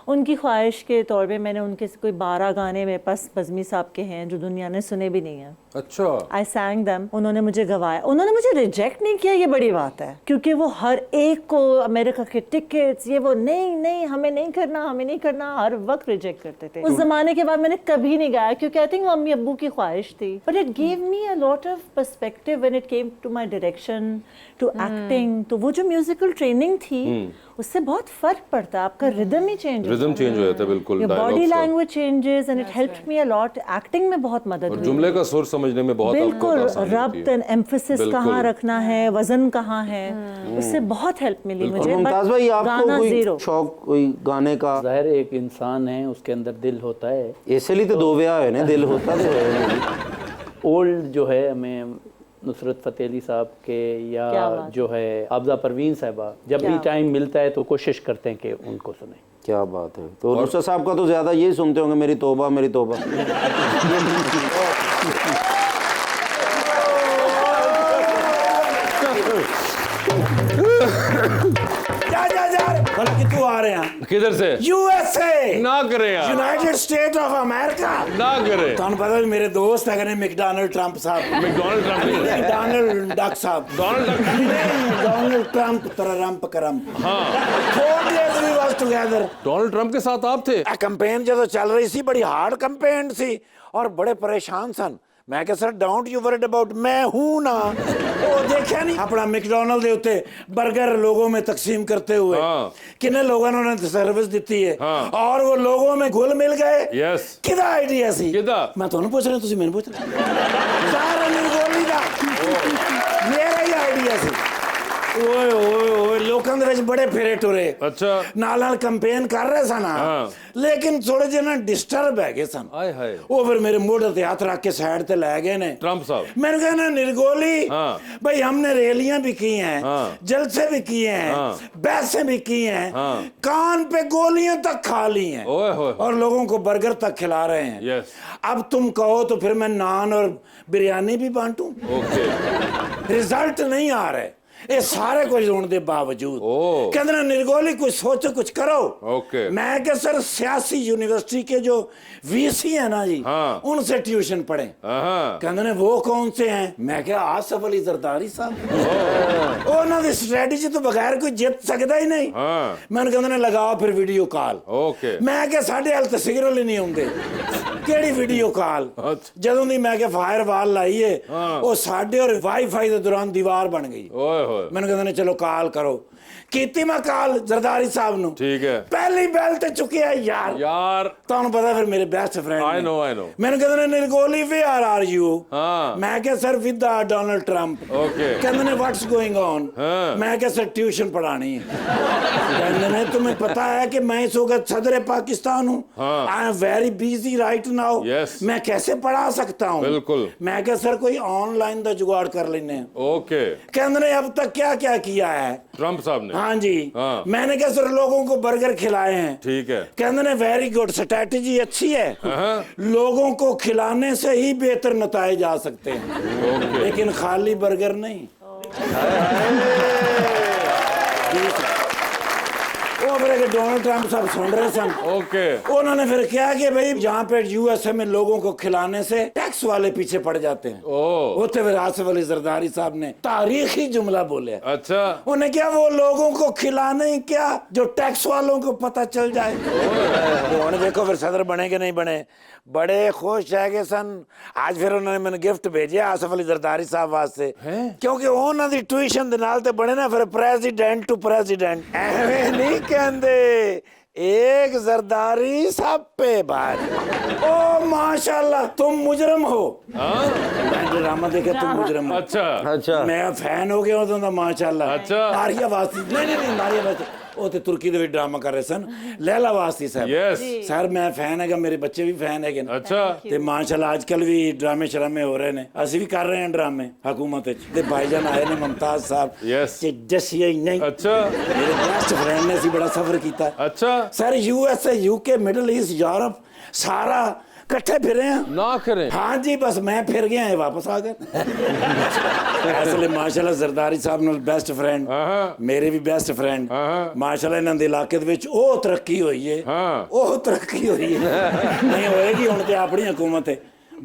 उनकी ख्वाहिश के तौर पे मैंने उनके कोई 12 गाने मेरे पास बज़मी साहब के हैं जो दुनिया ने सुने भी नहीं हैं। अच्छा, आई सैंग दैम, उन्होंने मुझे गवाया। उन्होंने मुझे रिजेक्ट नहीं किया, ये बड़ी बात है, क्योंकि वो हर एक को अमेरिका के टिकट्स ये वो नहीं नहीं हमें नहीं करना, हमें नहीं करना, हर वक्त रिजेक्ट करते थे। उस जमाने के बाद मैंने कभी नहीं गाया क्योंकि आई थिंक वो अम्मी अब्बू की ख्वाहिश थी, but it give me a lot of perspective when it came to my direction, to acting. तो वो जो म्यूजिकल ट्रेनिंग थी उससे बहुत फर्क पड़ता है, आपका रिदम ही चेंज रिदम चेंज हो जाता है बिल्कुल, बॉडी dialogues का। Language changes and it helped me a lot. Acting में बहुत मदद और हुई। जुमले का सुर समझने में बहुत आपको बिल्कुल, आसानी होती रब्त है। एंड एम्फेसिस बिल्कुल। कहाँ रखना है, वजन कहाँ है, उससे बहुत हेल्प मिली और मुझे। मुमताज भाई आपको गाना कोई जीरो। शौक कोई गाने का? ज़ाहिर है एक इंसान है, उसके अंदर दिल होता है। इसलिए तो दो ब्याह है ना, दिल होता तो है। ओल्ड जो है हमें नुसरत फ़तेह अली साहब के क्या या बात जो है आबजा परवीन साहिबा, जब भी क्या? टाइम मिलता है तो कोशिश करते हैं कि उनको सुने। क्या बात है। तो नुसरत साहब का तो ज़्यादा यही सुनते होंगे, मेरी तौबा मेरी तौबा। जा जा जा भला कितों आ रहे हैं? किधर से? यूएसए, ना करे यार, यूनाइटेड स्टेट ऑफ अमेरिका। ना करे। ਤੁਹਾਨੂੰ ਪਤਾ ਵੀ ਮੇਰੇ ਦੋਸਤ ਹੈਗੇ ਨੇ ਮੈਕਡੋਨਲਡ ਟਰੰਪ ਸਾਹਿਬ। मैकडॉनल्ड ट्रम्प नहीं, ਮੈਕਡੋਨਲਡ ਡਕ ਸਾਹਿਬ। Donald Trump. ਨਹੀਂ, ਡੋਨਲਡ ਟਰੰਪ ਤਰੰਪ ਕਰਮ। हाँ, 4 days we was together। Donald Trump के साथ आप थे? ਇਹ ਕੰਪੇਨ ਜਦੋਂ ਚੱਲ ਰਹੀ ਸੀ ਬੜੀ ਹਾਰਡ ਕੰਪੇਨ ਸੀ ਔਰ ਬੜੇ ਪਰੇਸ਼ਾਨ ਸਨ। ਮੈਂ ਕਿਹਾ sir don't you worried about, ਮੈਂ ਹੂੰ ਨਾ। ਉਹ ਦੇਖਿਆ ਨਹੀਂ ਆਪਣਾ ਮੈਕਡੋਨਲਡ ਦੇ ਉੱਤੇ 버ਗਰ लोगों में तकसीम करते हुए कितने लोगों ने उन्हें सर्विस दी है और वो लोगों में घुल मिल गए। यस। किदा आइडिया सी? किदा? मैं ਤੁਹਾਨੂੰ ਪੁੱਛ ਰਿਹਾ, ਤੁਸੀਂ ਮੈਨੂੰ ਪੁੱਛ ਰਹੇ। ਸਾਰਾ ਨਿਰਗੋਲੀ ਦਾ ਮੇਰਾ ਹੀ ਆਈਡੀਆ ਸੀ। ਓਏ ਓਏ ਓਏ ਲੋਕਾਂ ਦੇ ਵਿੱਚ ਬੜੇ ਫੇਰੇ ਟੁਰੇ। अच्छा। ਨਾਲ ਕੰਪੇਨ ਕਰ ਰਹੇ ਸਨ ਲੇਕਿਨ ਥੋੜੇ ਜਿਹੇ ਨਾ ਡਿਸਟਰਬ ਹੈਗੇ ਸਨ। आए हाय। ਉਹ ਫਿਰ ਮੇਰੇ ਮੋਢੇ ਤੇ ਹੱਥ ਰੱਖ ਕੇ ਸਾਈਡ ਤੇ ਲੈ ਗਏ ਨੇ ट्रम्प साहब। मैंने कहा ना निर्गोली भाई हमने रैलियां भी की हैं, जलसे भी किए हैं, बहसें भी की हैं, कान पे गोलियां तक खा ली हैं ओए होए। और लोगों को बर्गर तक खिला रहे हैं। यस। अब तुम कहो तो फिर मैं नान और बिरयानी भी बांटूं? ओके। रिजल्ट नहीं आ रहे ये सारे कुछ होने के बावजूद। ओ। कहते ना निर्गोली कुछ सोचो कुछ करो। ओके। मैं क्या सर सियासी यूनिवर्सिटी के जो वीसी है ना जी उनसे ट्यूशन पढ़े। कहते ने वो कौन से हैं? मैं क्या आसिफ अली जरदारी साहब। उन्होंने स्ट्रेटजी तो बगैर कोई जित सकता ही नहीं। मैंने कहते ने लगाओ फिर वीडियो कॉल। ओके। मैं क्या साढ़े हाल तो सिग्नल ही नहीं होंगे ਕਿਹੜੀ ਵੀਡੀਓ ਕਾਲ। ਜਦੋਂ ਦੀ ਮੈਂ ਕਿ ਫਾਇਰ ਵਾਲ ਲਾਈ ਏ ਉਹ ਸਾਡੇ ਔਰ ਵਾਈਫਾਈ ਦੇ ਦੌਰਾਨ ਦੀਵਾਰ ਬਣ ਗਈ। ਓਏ ਹੋਏ। ਮੈਨੂੰ ਕਹਿੰਦੇ ਨੇ ਚਲੋ ਕਾਲ ਕਰੋ। ਕੀਤੀ ਮੈਂ ਕਾਲ ਜ਼ਰਦਾਰੀ ਸਾਹਿਬ ਨੂੰ। ਠੀਕ ਹੈ। ਪਹਿਲੀ ਬੈਲ ਤੇ ਚੁੱਕਿਆ ਯਾਰ। ਯਾਰ ਤੁਹਾਨੂੰ ਪਤਾ ਫਿਰ ਮੇਰੇ ਬੈਸਟ ਫਰੈਂਡ ਆਈ ਨੋ ਮੈਨੂੰ ਕਹਿੰਦੇ ਨੇ ਨਿਰਗੋਲੀ ਵੇਅਰ ਆਰ ਯੂ? ਮੈਂ ਕਿਹਾ sir with Donald Trump. Okay. ਕਹਿੰਦੇ ਨੇ ਵਾਟਸ ਗੋਇੰਗ ਔਨ? ਮੈਂ ਕਿਹਾ ਸਰ ट्यूशन पढ़ानी है। कहते ने तुम्हें पता है कि मैं इस वक्त सदर पाकिस्तान हूँ, I am very busy right now, मैं कैसे पढ़ा सकता हूँ? बिल्कुल। मैं क्या सर कोई ऑनलाइन का जुगाड़ कर लेने। ओके। कहते ने अब तक क्या क्या किया है ट्रंप साहब ने? हाँ जी। मैंने क्या सर लोगों को बर्गर खिलाए हैं। ठीक है। कहते ने वेरी गुड, स्ट्रैटेजी अच्छी है, लोगों को खिलाने से ही बेहतर नताए जा सकते हैं, लेकिन खाली बर्गर नहीं। डोनाल्ड ट्रंप साहब सुन रहे सन। ओके। उन्होंने फिर क्या कि भाई जहाँ पे यूएसए में लोगों को खिलाने से टैक्स वाले पीछे पड़ जाते हैं। होते फिर आसिफ अली जरदारी साहब ने तारीखी जुमला बोले। अच्छा। उन्हें क्या वो लोगों को खिलाने क्या जो टैक्स वालों को पता चल जाए। उन्होंने देखो फिर सदर बने कि नहीं बने, बड़े खुश है कि सन। आज फिर उन्होंने मैंने गिफ्ट भेजे आसिफ अली जरदारी साहब वास्ते, क्योंकि उन्होंने ट्यूशन दे नाल ते बने ना फिर प्रेसिडेंट टू प्रेसिडेंट। एवें नहीं कहंदे एक जरदारी सब पे भारी। ओ माशाल्लाह तुम मुजरम हो। मैं ड्रामा देखे तुम मुजरम हो। अच्छा अच्छा। मैं फैन हो गया हूं माशाल्लाह। अच्छा। मारिया वास्ती नहीं मारिया वास्ती ਉਹ ਤੇ ਤੁਰਕੀ ਦੇ ਵਿੱਚ ਡਰਾਮਾ ਕਰ ਰਹੇ ਸਨ ਲੈਲਾ ਵਾਸਤੀ ਸਾਹਿਬ। ਯੈਸ ਸਰ ਮੈਂ ਫੈਨ ਹੈਗਾ, ਮੇਰੇ ਬੱਚੇ ਵੀ ਫੈਨ ਹੈਗੇ ਨੇ। ਅੱਛਾ। ਤੇ ਮਾਸ਼ਾਅੱਲਾ ਅੱਜ ਕੱਲ ਵੀ ਡਰਾਮੇ ਸ਼ਰਾਮੇ ਹੋ ਰਹੇ ਨੇ, ਅਸੀਂ ਵੀ ਕਰ ਰਹੇ ਹਾਂ ਡਰਾਮੇ ਹਕੂਮਤ ਵਿੱਚ। ਤੇ ਭਾਈਜਾਨ ਆਏ ਨੇ ਮੁਮਤਾਜ਼ ਸਾਹਿਬ। ਯੈਸ ਤੇ ਜੱਸੀਆ ਹੀ ਨਹੀਂ। ਅੱਛਾ। ਮੇਰੇ ਬੈਸਟ ਫਰੈਂਡ ਨੇ, ਅਸੀਂ ਬੜਾ ਸਫ਼ਰ ਕੀਤਾ। ਅੱਛਾ। Sir USA UK middle east Europe सारा इकट्ठे फिरे हैं ना करें। हाँ जी बस मैं फिर गया है वापस आ गए। असले माशाल्लाह जरदारी साहब नाल बेस्ट फ्रेंड, मेरे भी बेस्ट फ्रेंड माशाल्लाह इन्हां दे इलाके दे विच ओह तरक्की होई है, ओह तरक्की होई है। नहीं होएगी हुण ते अपनी हुकूमत है,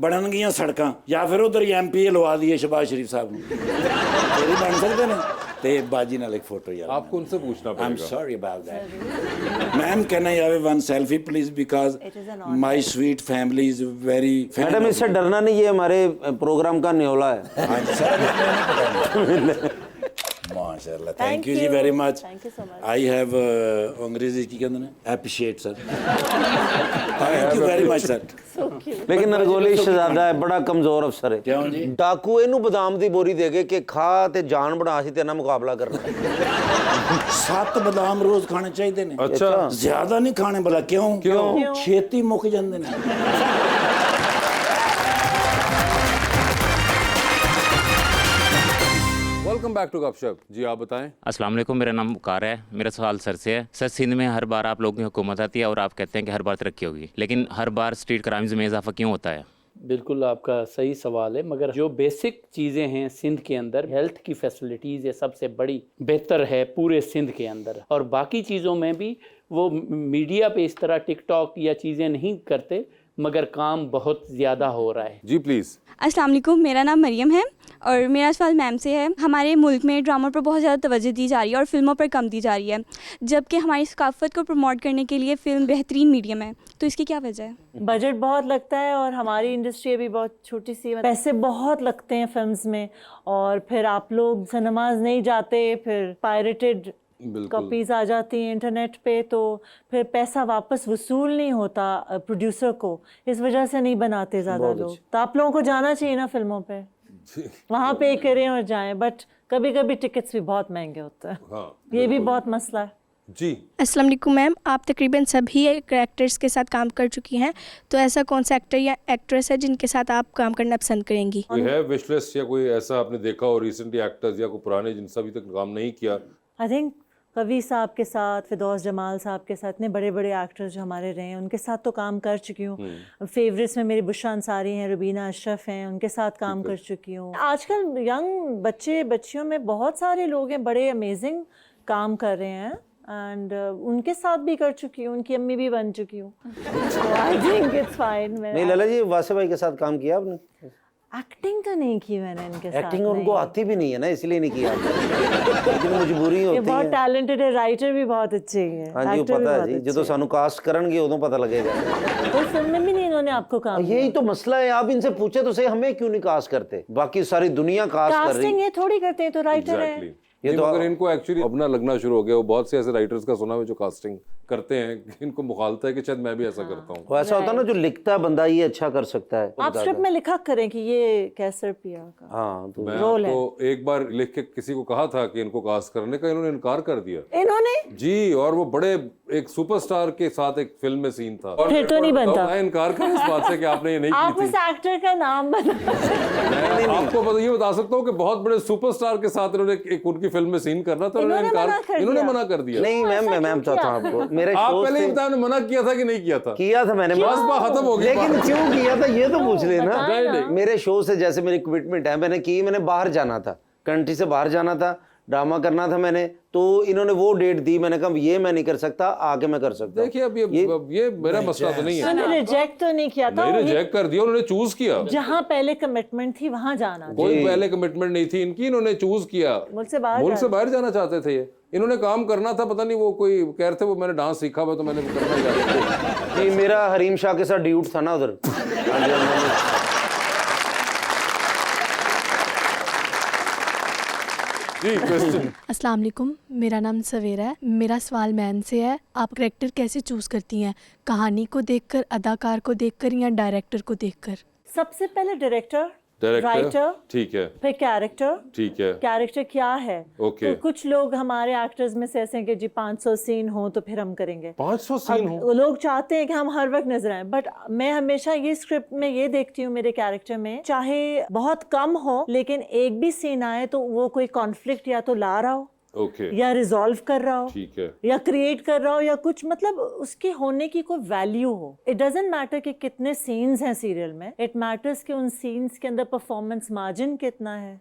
बननगियां सड़कां या फिर उधर ही एमपी लवा दिए शहबाज शरीफ साहब नूं, फिर ही बन सकदे ने। ते बाजी नाल एक फोटो यार आपको उनसे पूछना पड़ेगा। I am sorry about that ma'am, can I have one selfie please because my sweet family is very. Madam इससे डरना नहीं, ये हमारे प्रोग्राम का न्योला है। हाँ जी सर माशाल्लाह, थैंक यू जी वेरी मच। आई हैव अंग्रेजी की कहते हैं appreciate sir, thank you very much sir. लेकिन नरगोली शहजादा है, बड़ा कमजोर अफसर है। क्यों जी? डाकू इनू बादाम दी बोरी देगे कि खा ते जान बना सी तेरे नाल मुकाबला करना। 7 बादाम रोज खाने चाहिए ने। अच्छा। ज्यादा नहीं खाने भला क्यों? क्यों? छेती मुक जांदे ने। वेलकम बैक टू गपशप जी, आप बताएं। अस्सलाम वालेकुम, मेरा नाम वकार है। मेरा सवाल सर से है। सर, सिंध में हर बार आप लोगों की हुकूमत आती है और आप कहते हैं कि हर बार तरक्की होगी, लेकिन हर बार स्ट्रीट क्राइम्स में इजाफा क्यों होता है? बिल्कुल आपका सही सवाल है, मगर जो बेसिक चीज़ें हैं सिंध के अंदर, हेल्थ की फैसिलिटीज़ ये सबसे बड़ी बेहतर है पूरे सिंध के अंदर, और बाकी चीज़ों में भी वो मीडिया पे इस तरह टिकटॉक या चीज़ें नहीं करते, मगर काम बहुत ज़्यादा हो रहा है। जी प्लीज़। अस्सलाम वालेकुम, मेरा नाम मरियम है और मेरा सवाल मैम से है। हमारे मुल्क में ड्रामा पर बहुत ज़्यादा तवज्जो दी जा रही है और फिल्मों पर कम दी जा रही है, जबकि हमारी सकाफ़त को प्रमोट करने के लिए फ़िल्म बेहतरीन मीडियम है, तो इसकी क्या वजह है? बजट बहुत लगता है और हमारी इंडस्ट्री अभी बहुत छोटी सी है, पैसे बहुत लगते हैं फिल्म्स में, और फिर आप लोग सिनेमाज नहीं जाते, फिर पायरेटेड कॉपीज आ जाती हैं इंटरनेट पे, तो फिर पैसा वापस वसूल नहीं होता प्रोड्यूसर को, इस वजह से नहीं बनाते ज़्यादा लोग। तो आप लोगों को जाना चाहिए ना फिल्मों पे, वहाँ पे करें और जाएं, बट कभी कभी टिकट्स भी बहुत महंगे होते हैं। हाँ, ये भी बहुत मसला है। जी। अस्सलाम वालेकुम मैम, आप तकरीबन सभी एक्टर्स के साथ काम कर चुकी हैं, तो ऐसा कौन सा एक्टर या एक्ट्रेस है जिनके साथ आप काम करना पसंद करेंगी? कोई है विश लिस्ट या कोई ऐसा आपने देखा हो रिसेंटली एक्टर्स या कोई पुराने जिनसे अभी तक काम नहीं किया? आई थिंक कवी साहब के साथ, फिरदौस जमाल साहब के साथ, इतने बड़े बड़े एक्टर्स जो हमारे रहे हैं उनके साथ तो काम कर चुकी हूँ। फेवरेट्स में मेरी बुशरा अंसारी हैं, रुबीना अशरफ हैं, उनके साथ काम कर चुकी हूँ। आजकल यंग बच्चे बच्चियों में बहुत सारे लोग हैं बड़े अमेजिंग काम कर रहे हैं, एंड उनके साथ भी कर चुकी हूँ, उनकी अम्मी भी बन चुकी हूँ। I think it's fine. नहीं लला जी, वासे भाई के साथ काम किया आपने? एक्टिंग तो नहीं की मैंने इनके साथ। एक्टिंग उनको आती भी नहीं है ना, इसलिए नहीं किया लेकिन मजबूरी होती ये है। बहुत टैलेंटेड है, राइटर भी बहुत अच्छे हैं। हाँ जी, वो पता है जी, जो सानू कास्ट करनगे उਦੋਂ पता लगेगा। तो फिल्म में भी नहीं इन्होंने आपको काम किया। यही तो मसला है, आप इनसे पूछे तो सही, हमें क्यों नहीं कास्ट करते? बाकी सारी दुनिया कास्ट कर रही कास्टिंग ये थोड़ी करते हैं, तो राइटर है। ये तो अगर इनको एक्चुअली अपना लगना शुरू हो गया, वो बहुत से ऐसे राइटर्स का सुना है जो कास्टिंग करते हैं, इनको मुखालता है कि शायद मैं भी ऐसा करता हूँ। वो ऐसा होता है ना, जो लिखता है बंदा ये अच्छा कर सकता है। आप स्क्रिप्ट में लिखा करें कि ये कैसर पिया का हाँ, तो मैं रोल है। आपको एक बार लिख के किसी को कहा था कि इनको कास्ट करने का, इन्होंने इनकार कर दिया। इन्होंने जी, और वो बड़े एक सुपरस्टार के साथ एक फिल्म में सीन था। फिर तो नहीं बनता। मैं इनकार कर इस बात से कि आपने ये नहीं आप की उस थी। एक्टर का नाम बता। मैं आपको ये बता सकता हूँ कि बहुत बड़े सुपरस्टार के साथ इन्होंने एक उनकी फिल्म में सीन करना था, इन्होंने मना कर दिया। नहीं मैम, मैं बताता हूँ आपको, मेरे आप शो पहले से ही बताया, मना किया था कि नहीं किया था? किया था मैंने, बस बात खत्म हो गई। लेकिन क्यों किया था ये तो पूछ लेना। नहीं। मेरे शो से जैसे मेरी कमिटमेंट है, मैंने की, मैंने बाहर जाना था, कंट्री से बाहर जाना था, ड्रामा करना था मैंने, तो इन्होंने वो डेट दी, मैंने कहा ये मैं नहीं कर सकता, आगे मैं कर सकता। देखिए अब ये मेरा मसला तो नहीं है। उन्होंने रिजेक्ट तो नहीं किया था, नहीं रिजेक्ट कर दिया, उन्होंने चूज किया। जहाँ पहले कमिटमेंट थी वहाँ जाना। कोई पहले कमिटमेंट नहीं थी इनकी, इन्होंने चूज किया। मुल्क से बाहर जाना चाहते थे ये, इन्होंने काम करना था, पता नहीं वो कोई कह रहे थे वो मैंने डांस सीखा हुआ तो मैंने करना चाहता कि मेरा हरीम शाह के साथ ड्यूट था ना उधर। अस्सलाम वालेकुम, मेरा नाम सवेरा है। मेरा सवाल मैम से है, आप कैरेक्टर कैसे चूज करती हैं? कहानी को देखकर, अदाकार को देखकर या डायरेक्टर को देखकर? सबसे पहले डायरेक्टर, डायरेक्टर, राइटर, ठीक है, फिर कैरेक्टर, ठीक है, कैरेक्टर क्या है। ओके। तो कुछ लोग हमारे एक्टर्स में से ऐसे हैं कि जी 500 सीन हो तो फिर हम करेंगे। 500 सीन हो? वो लोग चाहते हैं कि हम हर वक्त नजर आए, बट मैं हमेशा ये स्क्रिप्ट में ये देखती हूँ मेरे कैरेक्टर में, चाहे बहुत कम हो लेकिन एक भी सीन आए तो वो कोई कॉन्फ्लिक्ट या तो ला रहा हो, ओके, या रिजॉल्व कर रहा हो, ठीक है, या क्रिएट कर रहा हो, या कुछ मतलब उसके होने की कोई वैल्यू हो। इट डजंट मैटर कि कितने सीन्स हैं सीरियल में, इट मैटर्स कि उन सीन्स के अंदर परफॉर्मेंस मार्जिन कितना है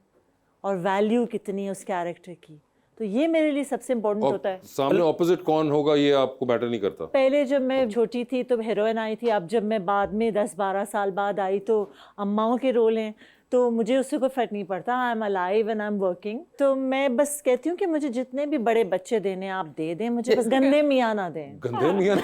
और वैल्यू कितनी है उस कैरेक्टर की। तो ये मेरे लिए सबसे इम्पोर्टेंट होता है। सामने ऑपोजिट कौन होगा ये आपको मैटर नहीं करता? पहले जब मैं छोटी थी तो हीरोइन आई थी, अब जब मैं बाद में 10-12 साल बाद आई तो अम्माओं के रोल हैं, तो मुझे उससे कोई फर्क नहीं पड़ता। I am alive and I am working. तो मैं बस कहती हूँ कि मुझे जितने भी बड़े बच्चे देने आप दे दें, मुझे बस गंदे मियाँ ना दें। गंदे मियाँ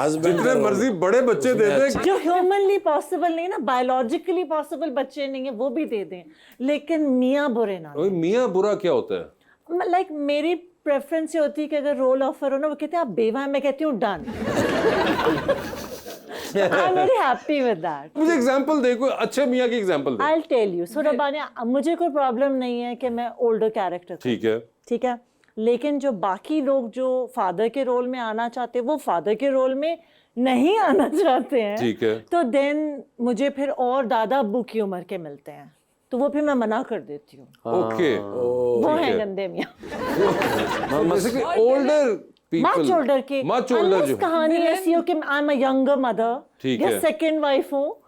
जितने मर्जी बड़े बच्चे दे दें, जो ह्यूमनली पॉसिबल नहीं ना, बायोलॉजिकली पॉसिबल बच्चे नहीं है वो भी दे दें, लेकिन मियाँ बुरे ना। मियाँ बुरा क्या होता है? लाइक मेरी प्रेफरेंस ये होती है कि अगर रोल ऑफर हो ना, वो कहते हैं आप बेवा हैं, मैं कहती हूँ done. I'm very happy with that. मुझे एग्जांपल दे, कोई अच्छे मियाँ की example they. I'll tell you. So रबानिया, मुझे कोई प्रॉब्लम नहीं है कि मैं ओल्डर कैरेक्टर, ठीक है, ठीक है, लेकिन जो बाकी लोग जो फादर के रोल में आना चाहते हैं वो फादर के रोल में नहीं आना चाहते हैं, ठीक है, तो देन मुझे फिर और दादा अब्बू की उम्र के मिलते हैं, तो वो फिर मैं मना कर देती हूँ। ओके, वो है गंदे मियाँ। बेसिकली ओल्डर मच ओल्डर के, मच ओल्डर जो कहानी ऐसी हो कि I am a younger mother, ठीक या है, सेकंड वाइफ हो,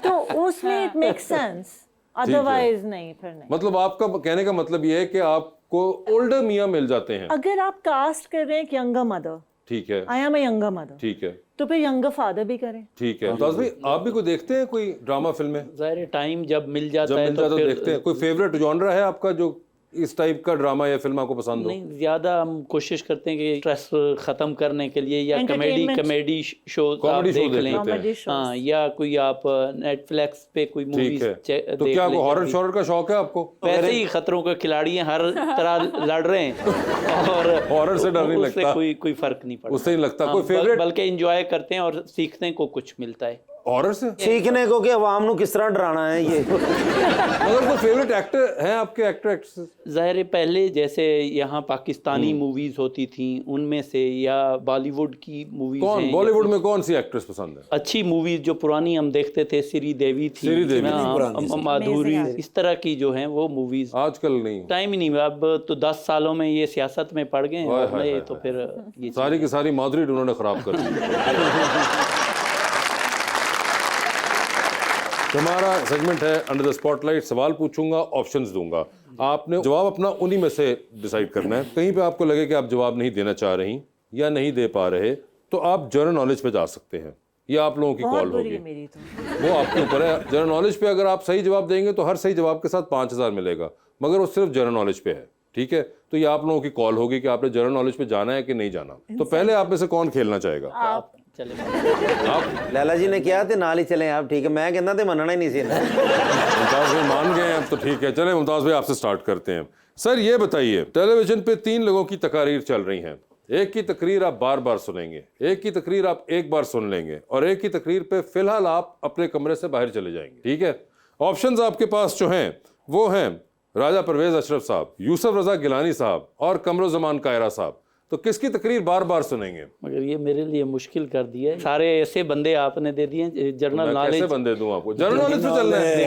तो उसमें इट मेक्स सेंस, अदरवाइज नहीं, फिर नहीं। मतलब आपका कहने का मतलब ये है कि आप को ओल्डर मियाँ मिल जाते हैं, अगर आप कास्ट कर रहे हैं यंगर मदर, ठीक है, I am a younger mother, ठीक है, तो फिर यंगर फादर भी करें। ठीक है। मुमताज भाई आप भी कोई देखते हैं कोई ड्रामा फिल्में? ज़ाहिर टाइम जब मिल जाता जब है मिल जाता तो है तो फिर देखते हैं। कोई फेवरेट जॉनर है आपका जो इस टाइप का ड्रामा या फिल्म आपको पसंद हो? नहीं, ज़्यादा हम कोशिश करते हैं कि स्ट्रेस ख़त्म करने के लिए या Entertainment. Comedy show Comedy show देख देख लें, लेते हैं। Comedy shows. हाँ, या कोई आप नेटफ्लिक्स पे कोई ठीक मूवीज है। तो क्या आपको हॉरर शॉरर का शौक है आपको? वैसे ही खतरों के खिलाड़ी हैं, हर तरह लड़ रहे हैं और हॉरर से डर नहीं उससे लगता? कोई फर्क नहीं पड़ता। उससे नहीं लगता? हाँ, कोई फेवरेट बल्कि एंजॉय करते हैं और सीखने को कुछ मिलता है। हॉरर से? सीखने को कि अवाम को किस तरह डराना है ये। मगर कोई फेवरेट एक्टर हैं आपके, एक्टर एक्ट्रेस? ज़ाहिर है पहले जैसे यहाँ पाकिस्तानी मूवीज होती थी उनमें से, या बॉलीवुड की मूवीज कौन बॉलीवुड में कौन सी एक्ट्रेस पसंद है? अच्छी मूवीज जो पुरानी हम देखते थे, श्री देवी थी, श्री देवी, हाँ, माधुरी, इस तरह की जो हैं वो मूवीज। आजकल नहीं, टाइम ही नहीं, अब तो 10 सालों में ये सियासत में पड़ गए हाय, हाय, हैं, तो फिर ये सारी की सारी माधुरी उन्होंने खराब कर दी। हमारा सेगमेंट है अंडर द स्पॉटलाइट। सवाल पूछूंगा, ऑप्शंस दूंगा, आपने जवाब अपना उन्हीं में से डिसाइड करना है। कहीं पे आपको लगे कि आप जवाब नहीं देना चाह रही या नहीं दे पा रहे तो आप जनरल नॉलेज पे जा सकते हैं, या आप लोगों की कॉल होगी, मेरी तो वो आपके ऊपर है। जनरल नॉलेज पे अगर आप सही जवाब देंगे तो हर सही जवाब के साथ 5000 मिलेगा, मगर वो सिर्फ जनरल नॉलेज पे है, ठीक है? तो ये आप लोगों की कॉल होगी कि आपने जनरल नॉलेज पे जाना है कि नहीं जाना। तो पहले आप में से कौन खेलना चाहेगा? आप चले आप? लैला जी ने किया थे नाल ही चले आप, ठीक है, मैं कहना थे मनना ही नहीं सी। मुमताज भाई मान गए हैं, अब तो ठीक है। चले मुमताज भाई आपसे स्टार्ट करते हैं। सर ये बताइए, टेलीविजन पे 3 लोगों की तकारीर चल रही हैं। एक की तकरीर आप बार बार सुनेंगे, एक की तकरीर आप एक बार सुन लेंगे, और एक की तकरीर पे फिलहाल आप अपने कमरे से बाहर चले जाएंगे, ठीक है? ऑप्शंस आपके पास जो हैं वो हैं राजा परवेज अशरफ साहब, यूसुफ रजा गिलानी साहब और कमरुज़्ज़मान कायरा साहब। तो किसकी तकरीर बार बार सुनेंगे? मगर ये मेरे लिए मुश्किल कर दिया है, सारे ऐसे बंदे आपने दे दिए जनरल मैं नॉलेज। कैसे बंदे दूं आपको? जनरल नॉलेज पे चलना है।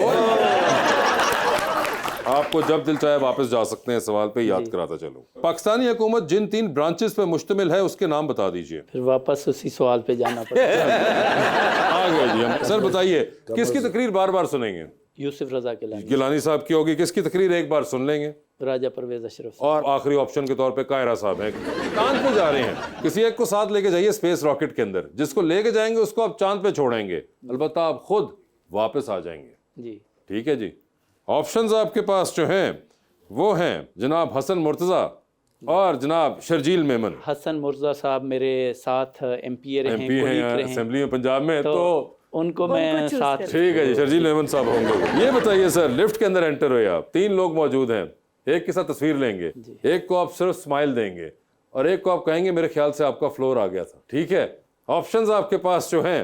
आपको जब दिल चाहे वापस जा सकते हैं, सवाल पे याद कराता चलो। पाकिस्तानी हुकूमत जिन 3 ब्रांचेस पे मुश्तमिल है उसके नाम बता दीजिए। फिर वापस उसी सवाल पे जाना पड़ेगा। आ गए जी हम। सर बताइए किसकी तकरीर बार बार सुनेंगे? यूसुफ रजा गिलानी। गिलानी साहब की होगी। किसकी तकरीर एक बार सुन लेंगे? राजा परवेज अशरफ। और आखिरी ऑप्शन के तौर पे कायरा साहब हैं। चांद पे जा रहे हैं, किसी एक को साथ लेके जाइए स्पेस रॉकेट के अंदर। जिसको लेके जाएंगे उसको आप चांद पे छोड़ेंगे, अलबत्ता आप खुद वापस आ जाएंगे, जी ठीक है जी? ऑप्शंस आपके पास जो हैं वो हैं जनाब हसन मुर्तज़ा और जनाब शर्जील मेमन। हसन मुर्तज़ा साहब मेरे साथ एमपी रहे हैं, एमपी हैं कोलीग रहे हैं, असेंबली में पंजाब में, तो उनको मैं साथ। ठीक है जी, शर्जील मेमन साहब होंगे। ये बताइए सर, लिफ्ट के अंदर एंटर हुए आप, 3 लोग मौजूद हैं, एक के साथ तस्वीर लेंगे, एक को आप सिर्फ स्माइल देंगे और एक को आप कहेंगे मेरे ख्याल से आपका फ्लोर आ गया था, ठीक है? ऑप्शंस आपके पास जो हैं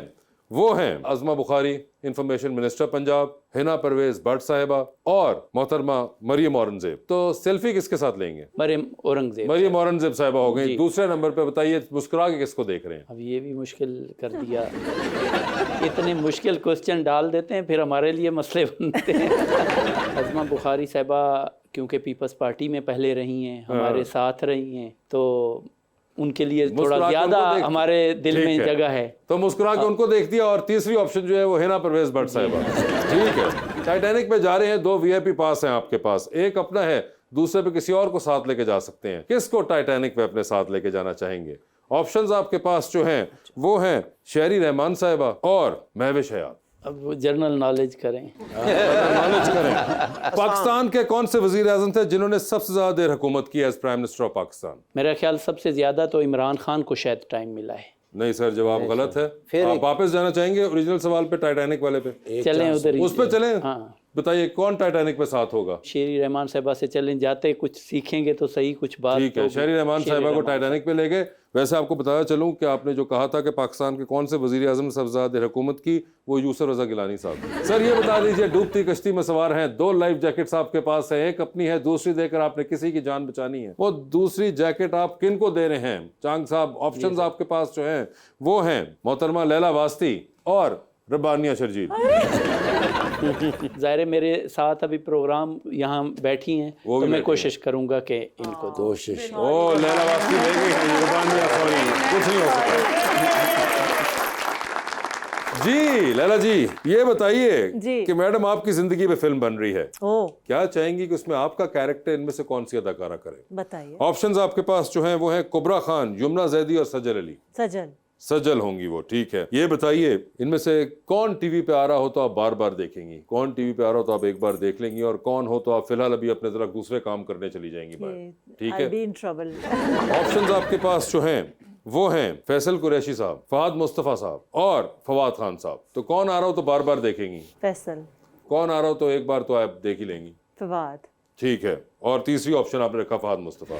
वो हैं अज़मा बुखारी इंफॉर्मेशन मिनिस्टर पंजाब, हिना परवेज भट्ट साहिबा और मोहतरमा मरियम औरंगजेब। तो सेल्फी किसके साथ लेंगे? मरियम औरंगजेब। मरियम औरंगजेब साहिबा हो गई। दूसरे नंबर पे बताइए मुस्कुरा के किसको देख रहे हैं? अब ये भी मुश्किल कर दिया। इतने मुश्किल क्वेश्चन डाल देते हैं फिर हमारे लिए मसले बनते हैं। अज़मा बुखारी साहिबा क्योंकि पीपल्स पार्टी में पहले रही हैं, हमारे साथ रही हैं, तो उनके लिए थोड़ा ज़्यादा हमारे दिल में जगह है, तो मुस्कुरा के उनको देख दिया। और तीसरी ऑप्शन जो है वो हिना परवेज भट्ट साहिबा, ठीक है? टाइटैनिक पे जा रहे हैं, 2 VIP पास हैं आपके पास, एक अपना है, दूसरे पे किसी और को साथ लेके जा सकते हैं। किसको टाइटैनिक पे अपने साथ लेके जाना चाहेंगे? ऑप्शंस आपके पास जो हैं वो हैं शहरी रहमान साहिबा और महविश हयात। अब वो जनरल नॉलेज करें। नॉलेज करें। पाकिस्तान के कौन से वजीर आजम थे जिन्होंने सबसे ज्यादा देर हुकूमत की as prime minister of Pakistan? मेरा ख्याल सबसे ज़्यादा तो इमरान खान को शायद टाइम मिला है। नहीं सर, जवाब गलत है। फिर आप वापस जाना चाहेंगे ओरिजिनल सवाल पे, टाइटैनिक वाले पे? चलें उधर ही। उस पे चलें? हाँ, बताइए कौन टाइटैनिक पे साथ होगा? शेरी रहमान साहिबा से चलें, जाते कुछ सीखेंगे तो सही, कुछ बात। ठीक है, शहरी रहमान साहिबा को टाइटैनिक पे ले गए। वैसे आपको बताया चलूं कि आपने जो कहा था कि पाकिस्तान के कौन से वजीर आजम सबसे ज्यादा देर हुकूमत की, वो यूसुफ रजा गिलानी साहब। सर ये बता दीजिए, डूबती कश्ती में सवार हैं, 2 लाइफ जैकेट्स आपके पास है, एक अपनी है, दूसरी देकर आपने किसी की जान बचानी है। वो दूसरी जैकेट आप किन को दे रहे हैं चांग साहब? ऑप्शंस आपके पास जो हैं वो हैं मोहतरमा लैला वास्ती और रब्बानिया शर्जील। ज़ाहिर है मेरे साथ अभी प्रोग्राम यहाँ बैठी हैं, तो मैं कोशिश करूँगा कि इनको दो। कोशिश। ओ लैला वास्ती ले गई, रब्बानिया सॉरी, कुछ नहीं हो सकता। जी लैला जी, ये बताइए जी। कि मैडम आपकी जिंदगी में फिल्म बन रही है, ओ क्या चाहेंगी कि उसमें आपका कैरेक्टर इनमें से कौन सी अदाकारा करे? बताइए। ऑप्शंस आपके पास जो हैं वो हैं कुबरा खान, यमुना जैदी और सजल अली। सजल। सजल होंगी वो, ठीक है। ये बताइए इनमें से कौन टीवी पे आ रहा हो तो आप बार बार देखेंगी, कौन टीवी पे आ रहा हो तो आप एक बार देख लेंगी, और कौन हो तो आप फिलहाल अभी अपने जरा दूसरे काम करने चली जाएंगी बाहर, ठीक है? I'll be in trouble. Options आपके पास जो हैं वो हैं फैसल कुरैशी साहब, फहद मुस्तफ़ा साहब और फवाद खान साहब। तो कौन आ रहा हो तो बार बार देखेंगी, फैसल। कौन आ रहा हो तो एक बार तो आप देख ही लेंगी, फवाद। ठीक है। और तीसरी ऑप्शन आपने रखा फहद मुस्तफ़ा।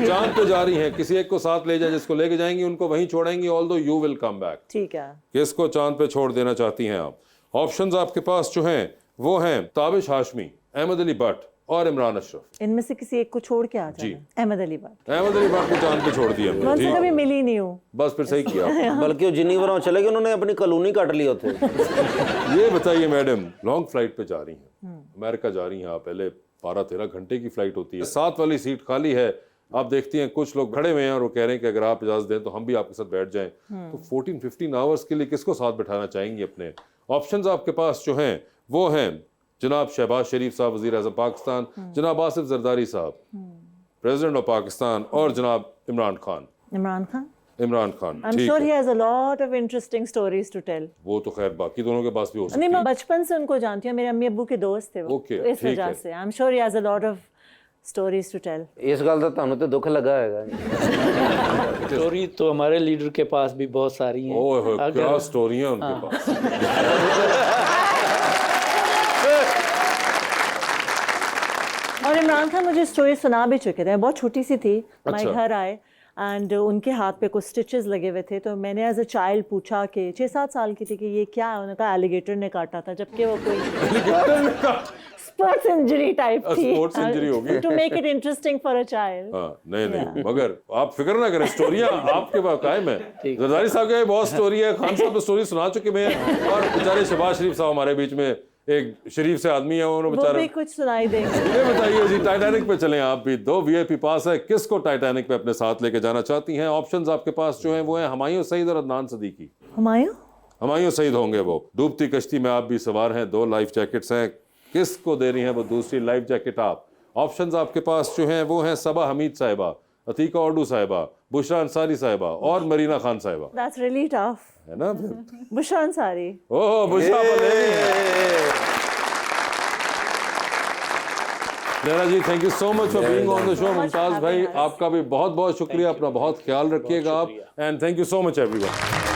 चांद पे जा रही हैं, किसी एक को साथ ले जाए, जिसको लेके जाएंगी उनको वहीं छोड़ेंगी, although you will come back. ठीक है। किसको चांद पे छोड़ देना चाहती हैं आप? ऑप्शंस आपके पास जो हैं वो हैं ताबिश हाशमी, अहमद अली भट्ट और इमरान अशरफ। इनमें से किसी एक को छोड़ के आ जी। जाना। अहमद अली भट्ट। अहमद अली भट्ट को चांद पे छोड़ दिया मैं हमने, उनसे कभी ठीक, मिली नहीं हूँ। बस फिर सही किया आपने। बल्कि वो जिन्नी चले गए, उन्होंने अपनी कॉलोनी काट ली होते। ये बताइए मैडम, लॉन्ग फ्लाइट पे जा रही हैं, अमेरिका जा रही हैं आप, पहले 12-13 घंटे की फ्लाइट होती है, 7 वाली सीट खाली है, आप देखती हैं कुछ लोग खड़े हुए हैं और वो कह रहे हैं कि अगर आप इजाजत दें तो हम भी आपके साथ बैठ जाएं, तो 14-15 आवर्स के लिए किसको साथ बैठाना चाहेंगी अपने? ऑप्शंस आपके पास जो हैं वो हैं जनाब शहबाज शरीफ साहब वज़ीर आज़म पाकिस्तान, जनाब आसिफ जरदारी साहब प्रेसिडेंट ऑफ पाकिस्तान और जनाब इमरान खान। इमरान खान। इमरान खान, I'm ठीक sure है। he has a lot of interesting stories to tell. वो तो खैर बाकी दोनों के पास भी हो सकती नहीं, है। मैं बचपन से उनको जानती हूँ, मेरे अम्मी अब्बू के दोस्त थे वो। Okay, तो इस ठीक वजह है। से I'm sure he has a lot of stories to tell. इस गल का ਤੁਹਾਨੂੰ तो दुख लगा है। स्टोरी तो हमारे लीडर के पास भी बहुत सारी हैं। ओह क्या अगर स्टोरियां उनके पास। और इमरान खान मुझे स्टोरी सुना भी चुके थे, मैं बहुत छोटी सी थी, मैं अच्छा। घर आए एंड उनके हाथ पे कुछ स्टिचेस लगे हुए थे, तो मैंने एज अ चाइल्ड पूछा कि 6-7 साल की थी कि ये क्या है, उन्होंने कहा एलिगेटर ने काटा था, जबकि वो कोई स्पोर्ट्स इंजरी टाइप थी। स्पोर्ट्स इंजरी होगी। To make it interesting for a child. हाँ, नहीं मगर आप फिक्र ना करें, स्टोरियां आपके पास कायम है। जरदारी साहब के बहुत स्टोरी है, खान साहब तो स्टोरी सुना चुके हैं, और बेचारे शहबाज शरीफ साहब हमारे बीच में एक शरीफ से आदमी है, उन्होंने वो बेचारा। भी कुछ सुनाई देंगे। ये बताइए जी, टाइटैनिक पे चलें आप भी, 2 VIP पास है, किसको टाइटैनिक पे अपने साथ लेके जाना चाहती हैं? ऑप्शंस आपके पास जो हैं वो हैं हुमायूं सईद और अदनान सदीकी। हुमायूं? हुमायूं सईद होंगे वो। डूबती कश्ती में आप भी सवार हैं, 2 लाइफ जैकेट्स हैं, किसको दे रही हैं वो दूसरी लाइफ जैकेट आप? ऑप्शंस आपके पास जो हैं वो हैं सबा हमीद साहिबा, अतीका ऑडू साहिबा, बुशरा अंसारी साहिबा और मरीना खान साहिबा। That's really tough. है ना? बुशरा अंसारी। ओह बुशरा पर ले रही हैं। Naina ji, thank you so much for being on the show. Mumtaz भाई, आपका भी बहुत बहुत शुक्रिया, अपना बहुत ख्याल रखिएगा आप, and thank you so much everyone.